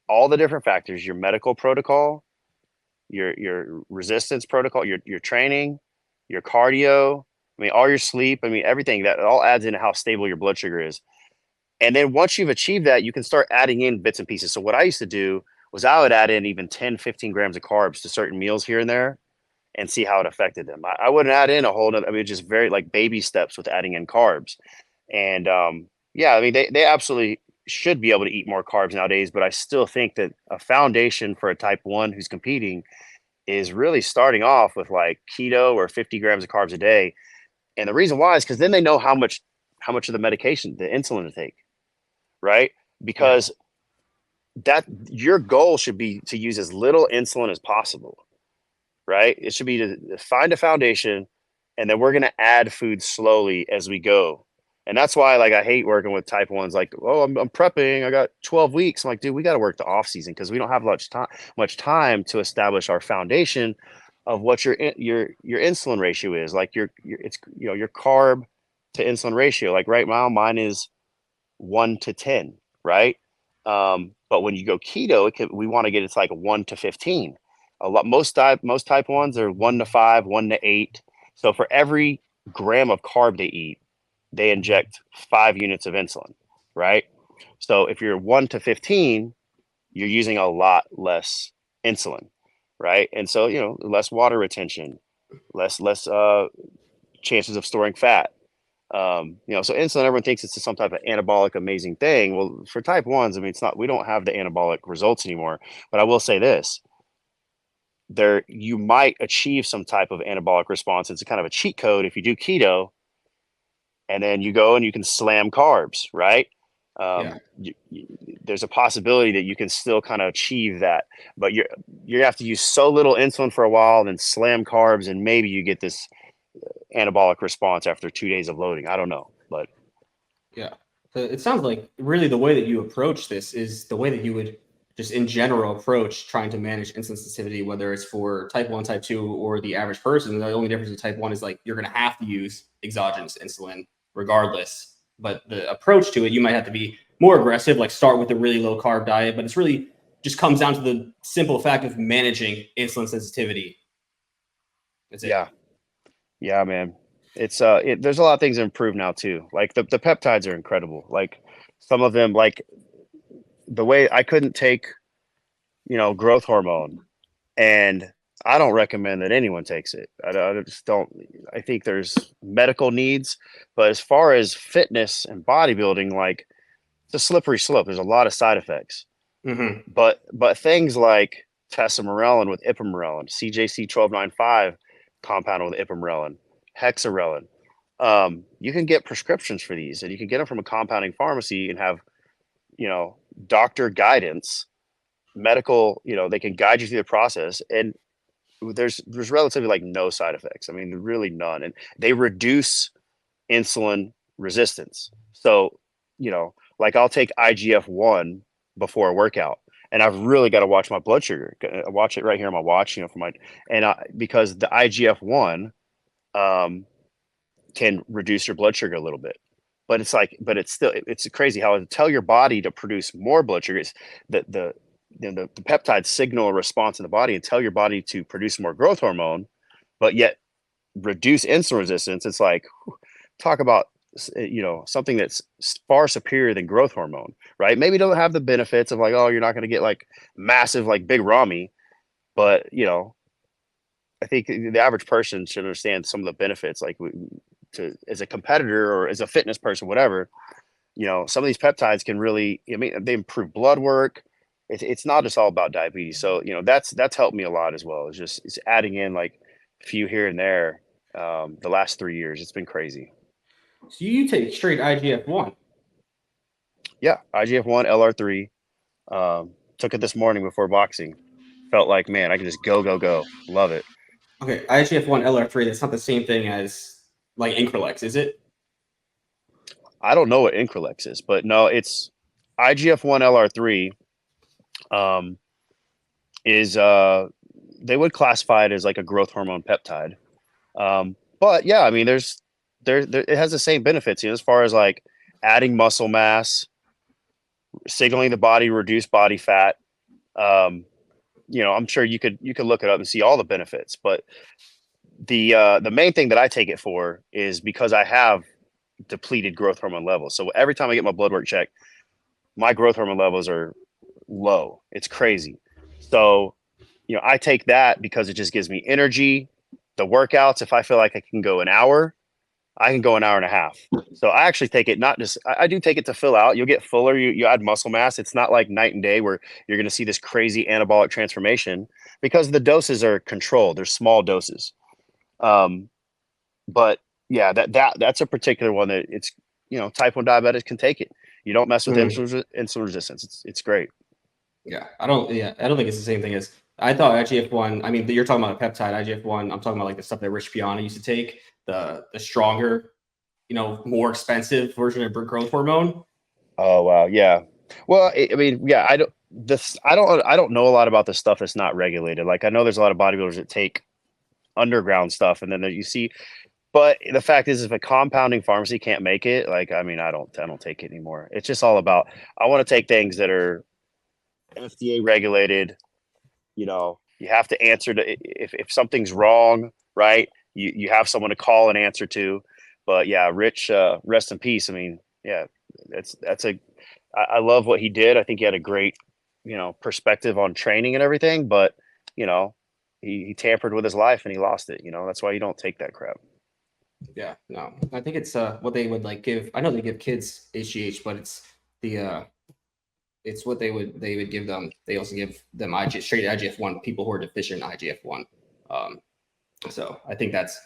all the different factors, your medical protocol, your resistance protocol, your training, your cardio, I mean, all your sleep, I mean, everything that all adds into how stable your blood sugar is. And then once you've achieved that, you can start adding in bits and pieces. So what I used to do was I would add in even 10, 15 grams of carbs to certain meals here and there and see how it affected them. I wouldn't add in a whole nother, I mean, just very like baby steps with adding in carbs. And yeah, I mean, they absolutely should be able to eat more carbs nowadays, but I still think that a foundation for a type 1 who's competing is really starting off with like keto or 50 grams of carbs a day. And the reason why is because then they know how much of the medication, the insulin to take, right? Because that your goal should be to use as little insulin as possible, right? It should be to find a foundation, and then we're going to add food slowly as we go. And that's why, like, I hate working with type 1s. Like, oh, I'm prepping. I got 12 weeks. I'm like, dude, we got to work the off season because we don't have much time to establish our foundation of what your insulin ratio is. Like your carb to insulin ratio. Like right now, mine is 1 to 10, right? But when you go keto, we want to get it's like 1 to 15. Most type 1s are 1 to 5, 1 to 8. So for every gram of carb they eat, they inject 5 units of insulin, right? So if you're 1 to 15, you're using a lot less insulin, right? And so, less water retention, less chances of storing fat. So insulin, everyone thinks it's some type of anabolic amazing thing. Well, for type 1s, I mean, it's not, we don't have the anabolic results anymore. But I will say this, there you might achieve some type of anabolic response. It's a kind of a cheat code if you do keto, and then you go and you can slam carbs, right? Yeah. There's a possibility that you can still kind of achieve that, but you have to use so little insulin for a while, and then slam carbs, and maybe you get this anabolic response after 2 days of loading. I don't know, but Yeah. So it sounds like really the way that you approach this is the way that you would just in general approach trying to manage insulin sensitivity, whether it's for type 1, type 2, or the average person. The only difference with type 1 is like you're going to have to use exogenous insulin regardless. But the approach to it, you might have to be more aggressive, like start with a really low carb diet. But it's really just comes down to the simple fact of managing insulin sensitivity. That's it. yeah, yeah, man. It's there's a lot of things to improve now too. Like the peptides are incredible. Like some of them, like the way I couldn't take, growth hormone, and I don't recommend that anyone takes it. I just don't. I think there's medical needs, but as far as fitness and bodybuilding, like it's a slippery slope. There's a lot of side effects, Mm-hmm. but things like tesamorelin with ipamorelin, CJC 1295 compounded with ipamorelin, hexarelin. You can get prescriptions for these, and you can get them from a compounding pharmacy and have, you know, doctor guidance, medical, they can guide you through the process, and there's relatively like no side effects. I mean, really none, and they reduce insulin resistance. So, like I'll take IGF-1 before a workout, and I've really got to watch my blood sugar. I watch it right here on my watch, for my, because the IGF-1 um, can reduce your blood sugar a little bit. But it's crazy how to tell your body to produce more blood sugar. It's the peptides signal a response in the body and tell your body to produce more growth hormone, but yet reduce insulin resistance. It's like, talk about, something that's far superior than growth hormone, right? Maybe don't have the benefits of like, oh, you're not going to get like massive, like big Rami, but I think the average person should understand some of the benefits, like as a competitor or as a fitness person, whatever. Some of these peptides can really, I mean, they improve blood work. It's not just all about diabetes. So, that's helped me a lot as well. It's adding in like a few here and there. The last 3 years, it's been crazy. So you take straight IGF-1. Yeah. IGF-1, LR3. Took it this morning before boxing. Felt like, man, I can just go, go, go. Love it. Okay, IGF-1 LR3, that's not the same thing as like Increlex, is it? I don't know what Increlex is, but no, it's IGF-1 LR3. Um, is They would classify it as like a growth hormone peptide. But yeah, I mean, there it has the same benefits, as far as like adding muscle mass, signaling the body, reduce body fat. Um, I'm sure you could look it up and see all the benefits, but the main thing that I take it for is because I have depleted growth hormone levels. So every time I get my blood work checked, my growth hormone levels are low. It's crazy. So, I take that because it just gives me energy. The workouts, if I feel like I can go an hour, I can go an hour and a half. So I actually take it, not just, I do take it to fill out. You'll get fuller, you add muscle mass. It's not like night and day where you're going to see this crazy anabolic transformation because the doses are controlled. They're small doses. Um, but yeah, that's a particular one that it's, type 1 diabetics can take it. You don't mess with Mhm. insulin resistance. It's great. Yeah, I don't. Yeah, I don't think it's the same thing as I thought. IGF-1. I mean, you're talking about a peptide. IGF-1. I'm talking about like the stuff that Rich Piana used to take, the stronger, more expensive version of growth hormone. Oh wow, yeah. Well, I mean, yeah, I don't know a lot about the stuff that's not regulated. Like I know there's a lot of bodybuilders that take underground stuff, and then there you see. But the fact is, if a compounding pharmacy can't make it, like I mean, I don't take it anymore. It's just all about I want to take things that are FDA regulated. You have to answer to if something's wrong, right? You have someone to call and answer to. But yeah, Rich, rest in peace. I mean, yeah, I love what he did. I think he had a great, perspective on training and everything. But you know, he tampered with his life and he lost it. That's why you don't take that crap. Yeah, no, I think it's what they would like give. I know they give kids HGH, but it's the It's what they would give them. They also give them straight IGF-1 people who are deficient in IGF-1. So I think that's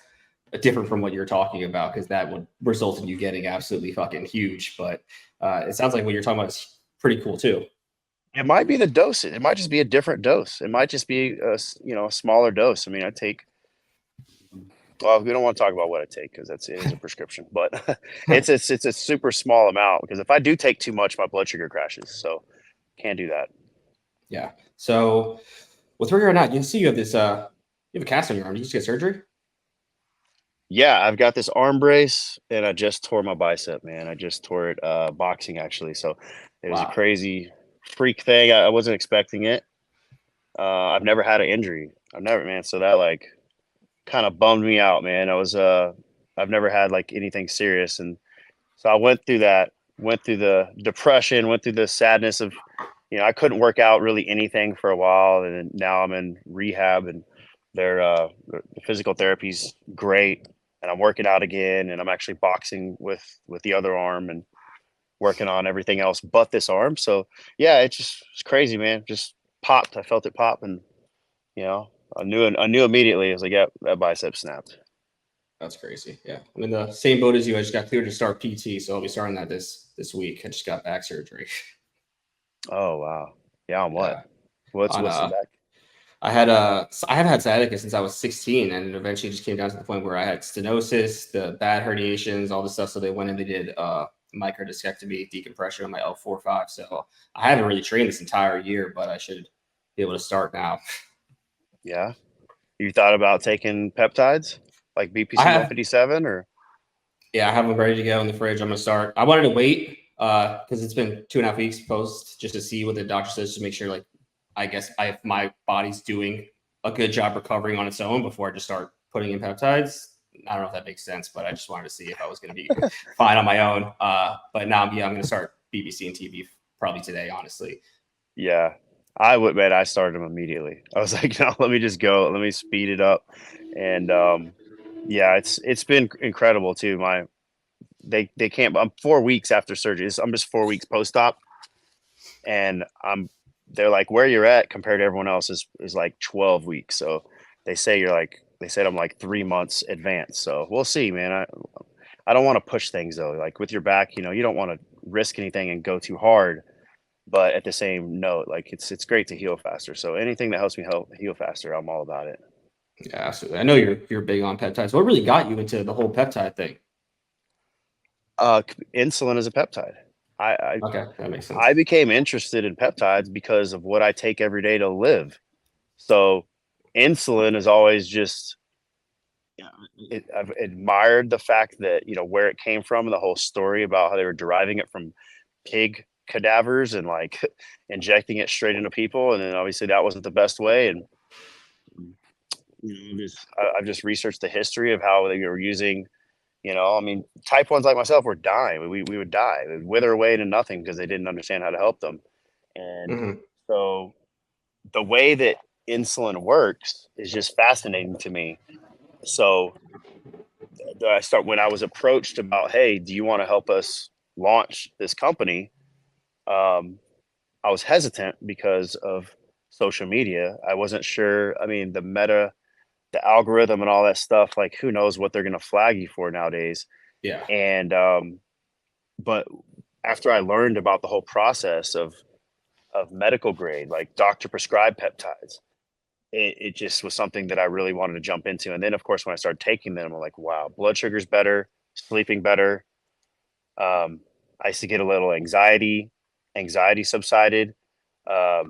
different from what you're talking about, because that would result in you getting absolutely fucking huge. But it sounds like what you're talking about is pretty cool too. It might be the dose. It might just be a different dose. It might just be a smaller dose. I mean, I take. Well, we don't want to talk about what I take because it is a prescription, but it's a super small amount, because if I do take too much, my blood sugar crashes. So can't do that. Yeah. So with where you're at now, you see you have this you have a cast on your arm. Did you just get surgery? Yeah, I've got this arm brace, and I just tore my bicep, man. I just tore it boxing, actually. So it was a Wow. crazy freak thing. I wasn't expecting it. I've never had an injury. I've never, man. So that like kind of bummed me out, man. I've never had like anything serious, and so I went through that, went through the depression, went through the sadness of, I couldn't work out really anything for a while, and then now I'm in rehab, and the physical therapy's great, and I'm working out again, and I'm actually boxing with the other arm and working on everything else but this arm. So yeah, it's crazy, man. Just popped. I felt it pop, and you know, I knew immediately. I was like, yeah, that bicep snapped. That's crazy. Yeah. I'm in the same boat as you. I just got cleared to start PT, so I'll be starting that this week. I just got back surgery. Oh wow. Yeah, on what? Yeah. What's On the back? I have had sciatica since I was 16, and it eventually just came down to the point where I had stenosis, the bad herniations, all this stuff. So they went and they did microdiscectomy, decompression on my L4-5. So I haven't really trained this entire year, but I should be able to start now. Yeah. You thought about taking peptides like BPC 157 or? Yeah, I have them ready to go in the fridge. I'm gonna start. I wanted to wait because it's been 2.5 weeks post, just to see what the doctor says, to make sure, like, I guess my body's doing a good job recovering on its own before I just start putting in peptides. I don't know if that makes sense, but I just wanted to see if I was going to be fine on my own. But now, yeah, I'm going to start BBC and TV probably today, honestly. Yeah, I would, man. I started them immediately. I was like, no, let me just go. Let me speed it up. And yeah, it's been incredible too. They can't. I'm 4 weeks after surgery. I'm just 4 weeks post-op, and they're like, where you're at compared to everyone else is like 12 weeks. So they said I'm like 3 months advanced. So we'll see, man. I don't want to push things though. Like with your back, you don't want to risk anything and go too hard. But at the same note, like it's great to heal faster. So anything that helps me heal faster, I'm all about it. Yeah, absolutely. I know you're big on peptides. What really got you into the whole peptide thing? Insulin is a peptide. Okay, that makes sense. I became interested in peptides because of what I take every day to live. So insulin is always just, I've admired the fact that, where it came from and the whole story about how they were deriving it from pig cadavers and like injecting it straight into people. And then obviously that wasn't the best way. And I've just researched the history of how they were using, I mean, type 1s like myself were dying. We would die. It would wither away to nothing because they didn't understand how to help them. And so the way that insulin works is just fascinating to me. So when I was approached about, hey, do you want to help us launch this company? I was hesitant because of social media. I wasn't sure. I mean, the algorithm and all that stuff, like who knows what they're going to flag you for nowadays. Yeah. And, but after I learned about the whole process of medical grade, like doctor prescribed peptides, it just was something that I really wanted to jump into. And then of course, when I started taking them, I'm like, wow, blood sugar's better, sleeping better. I used to get a little anxiety subsided. I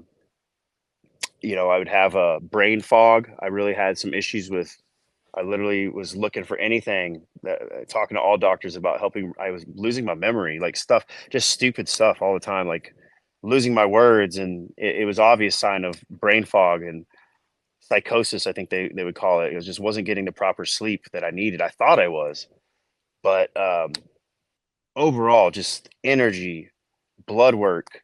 would have a brain fog. I really had some issues with, I literally was looking for anything talking to all doctors about helping. I was losing my memory, like stuff, just stupid stuff all the time, like losing my words. And it was obvious sign of brain fog and psychosis. I think they would call it. It just wasn't getting the proper sleep that I needed. I thought I was, but overall, just energy, blood work,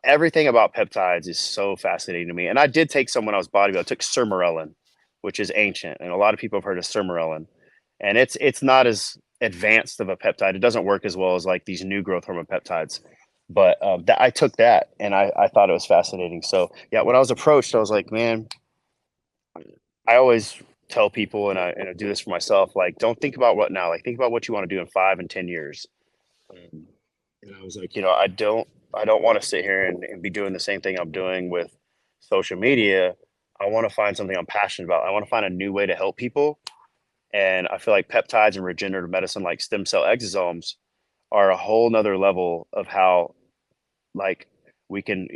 everything about peptides is so fascinating to me. And I did take some when I was bodybuilding. I took sermorelin, which is ancient, and a lot of people have heard of sermorelin. And it's not as advanced of a peptide. It doesn't work as well as like these new growth hormone peptides. But that I took that and I thought it was fascinating. So yeah, when I was approached, I was like, man, I always tell people, and I do this for myself, like, don't think about what now, like think about what you want to do in 5 and 10 years. Um, and I was like, I don't want to sit here and be doing the same thing I'm doing with social media. I want to find something I'm passionate about. I want to find a new way to help people. And I feel like peptides and regenerative medicine, like stem cell exosomes, are a whole nother level of how, like, we can,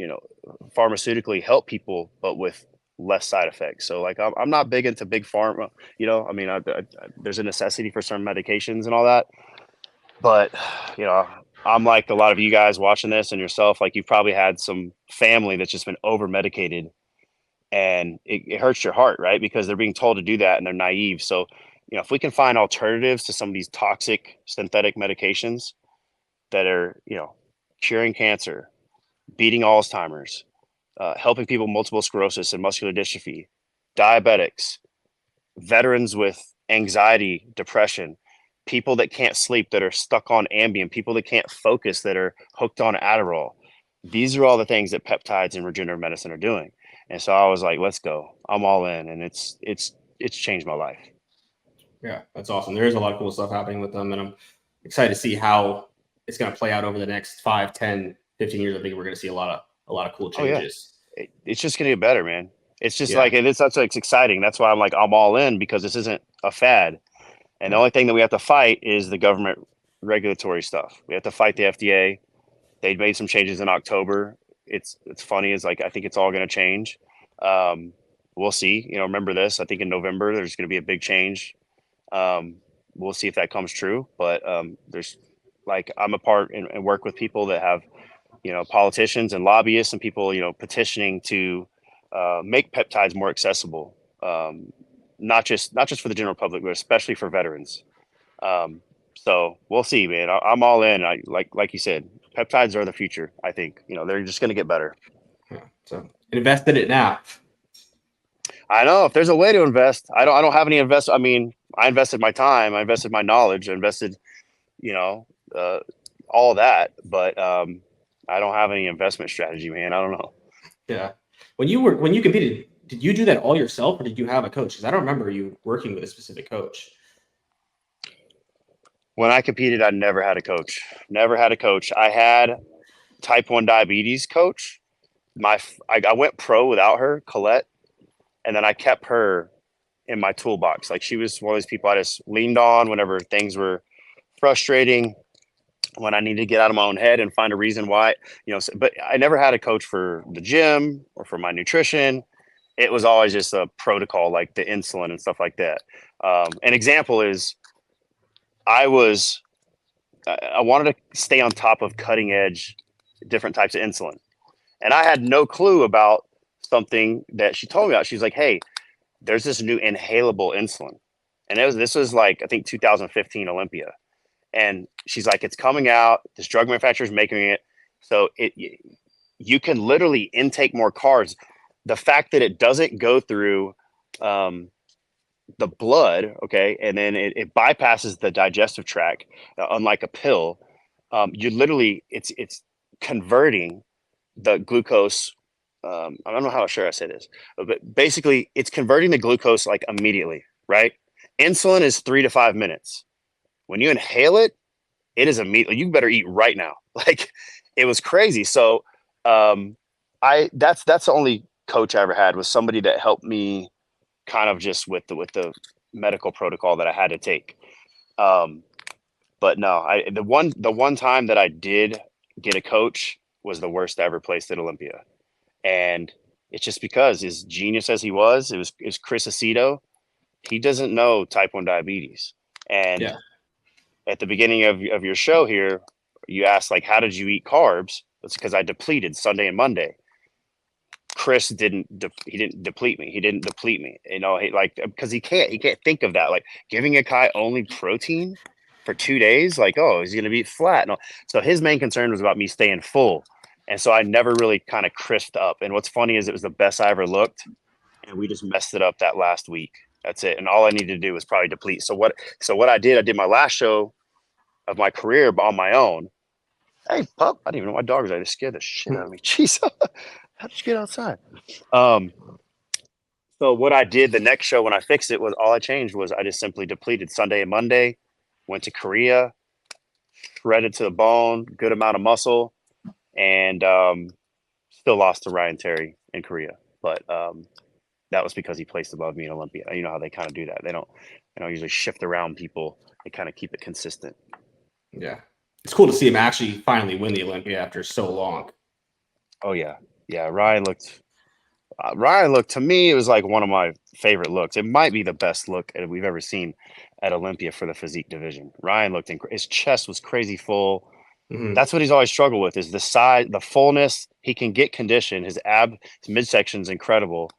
pharmaceutically help people, but with less side effects. So like, I'm not big into big pharma, I mean, there's a necessity for certain medications and all that, but you know, I'm like a lot of you guys watching this and yourself, like you've probably had some family that's just been over medicated, and it hurts your heart, right? Because they're being told to do that and they're naive. So, if we can find alternatives to some of these toxic synthetic medications that are, curing cancer, beating Alzheimer's, helping people with multiple sclerosis and muscular dystrophy, diabetics, veterans with anxiety, depression, people that can't sleep that are stuck on Ambien, people that can't focus that are hooked on Adderall. These are all the things that peptides and regenerative medicine are doing. And so I was like, let's go. I'm all in, and it's changed my life. Yeah, that's awesome. There is a lot of cool stuff happening with them, and I'm excited to see how it's going to play out over the next 5, 10, 15 years. I think we're going to see a lot of cool Oh yeah. changes. It's just going to get better, man. It's just Yeah. like, it's exciting. That's why I'm like, I'm all in, because this isn't a fad. And the Yeah. only thing that we have to fight is the government regulatory stuff. We have to fight the FDA. They made some changes in October. It's funny, is like, I think it's all going to change. We'll see. Remember this. I think in November there's going to be a big change. We'll see if that comes true. But there's, like, I'm a part and work with people that have, politicians and lobbyists and people, petitioning to make peptides more accessible. Not just for the general public, but especially for veterans. So we'll see, man. I'm all in. I like you said, peptides are the future. I think they're just going to get better. Yeah. So invest in it now. I know, if there's a way to invest. I don't have any invest. I mean, I invested my time, I invested my knowledge, I invested, you know, uh, all that, but I don't have any investment strategy, man. I don't know. Yeah. When you competed, did you do that all yourself, or did you have a coach? Because I don't remember you working with a specific coach. When I competed, I never had a coach. Never had a coach. I had type 1 diabetes coach. I went pro without her, Colette, and then I kept her in my toolbox. Like, she was one of those people I just leaned on whenever things were frustrating, when I needed to get out of my own head and find a reason why, but I never had a coach for the gym or for my nutrition. It was always just a protocol, like the insulin and stuff like that. An example is, I was, I wanted to stay on top of cutting edge different types of insulin. And I had no clue about something that she told me about. She's like, hey, there's this new inhalable insulin. And this was like, I think 2015 Olympia. And she's like, it's coming out. This drug manufacturer is making it. So you can literally intake more carbs. The fact that it doesn't go through the blood, okay, and then it bypasses the digestive tract, unlike a pill. You literally, it's converting the glucose. I don't know how sure I say this, but basically, it's converting the glucose like immediately, right? Insulin is 3 to 5 minutes. When you inhale it, it is immediately. You better eat right now. Like, it was crazy. So, that's the only coach I ever had, was somebody that helped me kind of just with the medical protocol that I had to take. But no, the one time that I did get a coach was the worst I ever placed at Olympia. And it's just because, as genius as he was, it was Chris Aceto. He doesn't know type 1 diabetes. And Yeah. at the beginning of your show here, you asked, like, how did you eat carbs? It's because I depleted Sunday and Monday. Chris he didn't deplete me. He didn't deplete me. Because he can't think of that. Like, giving a guy only protein for 2 days, like, oh, is he gonna be flat? No. So his main concern was about me staying full. And so I never really kind of crisped up. And what's funny is, it was the best I ever looked, and we just messed it up that last week. That's it. And all I needed to do was probably deplete. So what I did my last show of my career on my own. Hey, pup. I didn't even know my dog was there. They scared the shit out of me. Jeez. How did you get outside? Um, so what I did the next show when I fixed it was all I changed was I just simply depleted Sunday and Monday, went to Korea, shredded to the bone, good amount of muscle, and still lost to Ryan Terry in Korea. But that was because he placed above me in Olympia. You know how they kind of do that. They don't usually shift around people. They kind of keep it consistent. Yeah. It's cool to see him actually finally win the Olympia after so long. Oh yeah. Yeah. Ryan looked to me, it was like one of my favorite looks. It might be the best look we've ever seen at Olympia for the physique division. Ryan looked his chest was crazy full. That's what he's always struggled with is the size, the fullness. He can get condition. His midsection's incredible.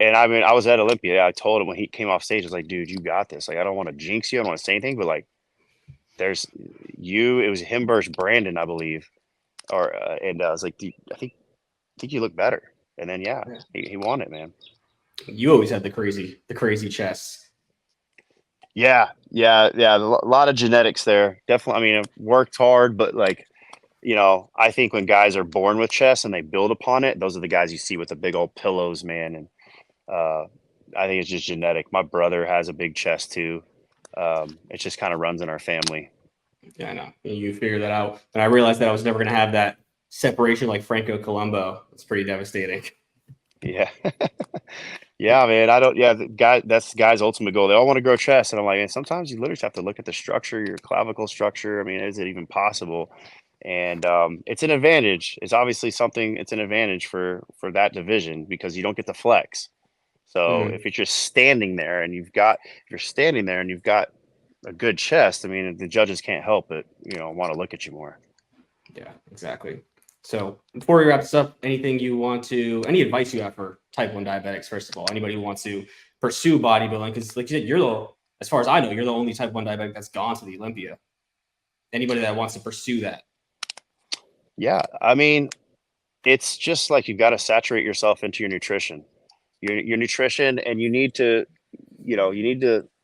And I mean, I was at Olympia. I told him when he came off stage, I was like, dude, you got this. Like, I don't want to jinx you. I don't want to say anything, but like, there's you. It was him versus Brandon, I believe. And I was like, dude, I think you look better. And then, yeah. He won it, man. You always had the crazy chests. Yeah. A lot of genetics there. Definitely. I mean, I've worked hard, but like, I think when guys are born with chest and they build upon it, those are the guys you see with the big old pillows, man. And I think it's just genetic. My brother has a big chest too. It just kind of runs in our family. Yeah, I know. You figured that out. And I realized that I was never going to have that separation like Franco Colombo. It's pretty devastating. Yeah. Yeah, man. That's the guy's ultimate goal. They all want to grow chest. And I'm like, man, sometimes you literally have to look at the structure, your clavicle structure. I mean, is it even possible? And it's an advantage. It's obviously it's an advantage for that division because you don't get the flex. So if you're just standing there and you've got a good chest, I mean, the judges can't help but, want to look at you more. Yeah, exactly. So before we wrap this up, any advice you have for type 1 diabetics, first of all, anybody who wants to pursue bodybuilding? Because like you said, as far as I know, you're the only type 1 diabetic that's gone to the Olympia. Anybody that wants to pursue that. Yeah. I mean, it's just like you've got to saturate yourself into your nutrition. Your nutrition, and you need to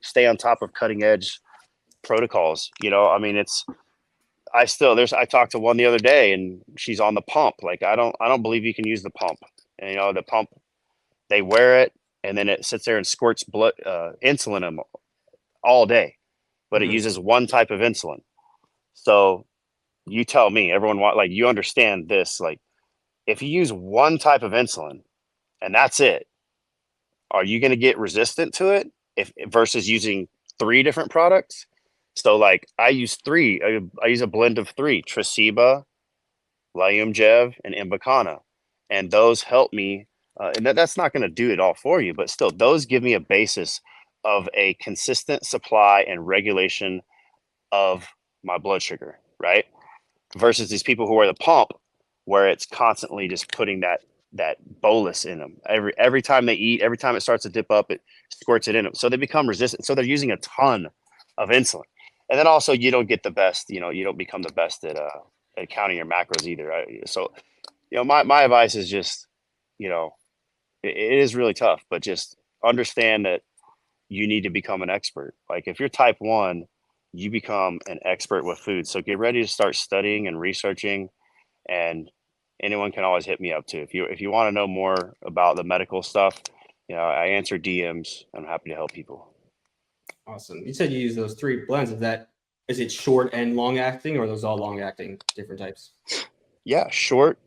stay on top of cutting edge protocols. I mean, I talked to one the other day and she's on the pump. Like, I don't believe you can use the pump. And the pump, they wear it and then it sits there and squirts blood, insulin them all day, but it uses one type of insulin. So you tell me, you understand this, like if you use one type of insulin and that's it, are you going to get resistant to it versus using 3 different products? So like I use a blend of 3: Tresiba, Liumjev, and Imbicana. And those help me. And that's not going to do it all for you, but still those give me a basis of a consistent supply and regulation of my blood sugar, right? Versus these people who wear the pump where it's constantly just putting that bolus in them. Every time they eat, every time it starts to dip up, it squirts it in them. So they become resistant. So they're using a ton of insulin. And then also you don't get the best, you don't become the best at counting your macros either. Right? So, my advice is just, it is really tough, but just understand that you need to become an expert. Like if you're type 1, you become an expert with food. So get ready to start studying and researching, and anyone can always hit me up too. If you want to know more about the medical stuff, I answer DMs. I'm happy to help people. Awesome. You said you use those 3 blends. Is it short and long acting, or are those all long acting different types? Yeah, short.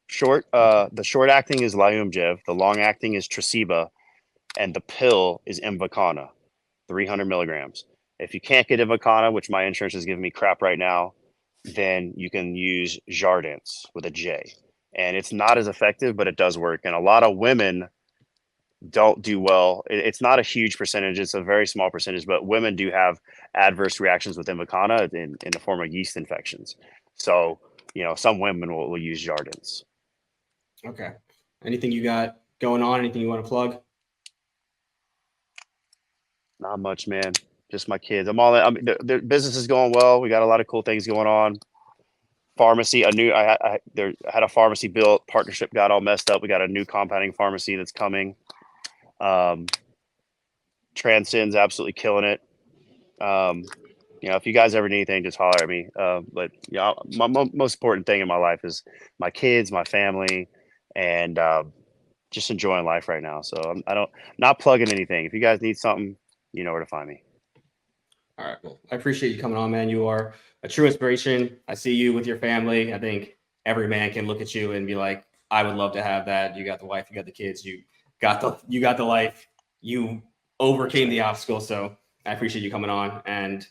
The short acting is Liumjev. The long acting is Tresiba, and the pill is Invicana, 300 milligrams. If you can't get Invicana, which my insurance is giving me crap right now, then you can use Jardiance with a J. And it's not as effective, but it does work. And a lot of women don't do well. It's not a huge percentage. It's a very small percentage, but women do have adverse reactions with Invicana in the form of yeast infections. So, some women will use Jardiance. Okay. Anything you got going on? Anything you want to plug? Not much, man. Just my kids. I'm all in. I mean, the business is going well. We got a lot of cool things going on. Pharmacy, I had a pharmacy built. Partnership got all messed up. We got a new compounding pharmacy that's coming. Transcend's absolutely killing it. You know, if you guys ever need anything, just holler at me. But yeah, my most important thing in my life is my kids, my family, and just enjoying life right now. So not plugging anything. If you guys need something, you know where to find me. All right, well, I appreciate you coming on, man. You are a true inspiration. I see you with your family. I think every man can look at you and be like, I would love to have that. You got the wife, you got the kids, you got the life. You overcame the obstacle. So I appreciate you coming on, and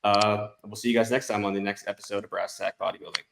we'll see you guys next time on the next episode of Brass Tack Bodybuilding.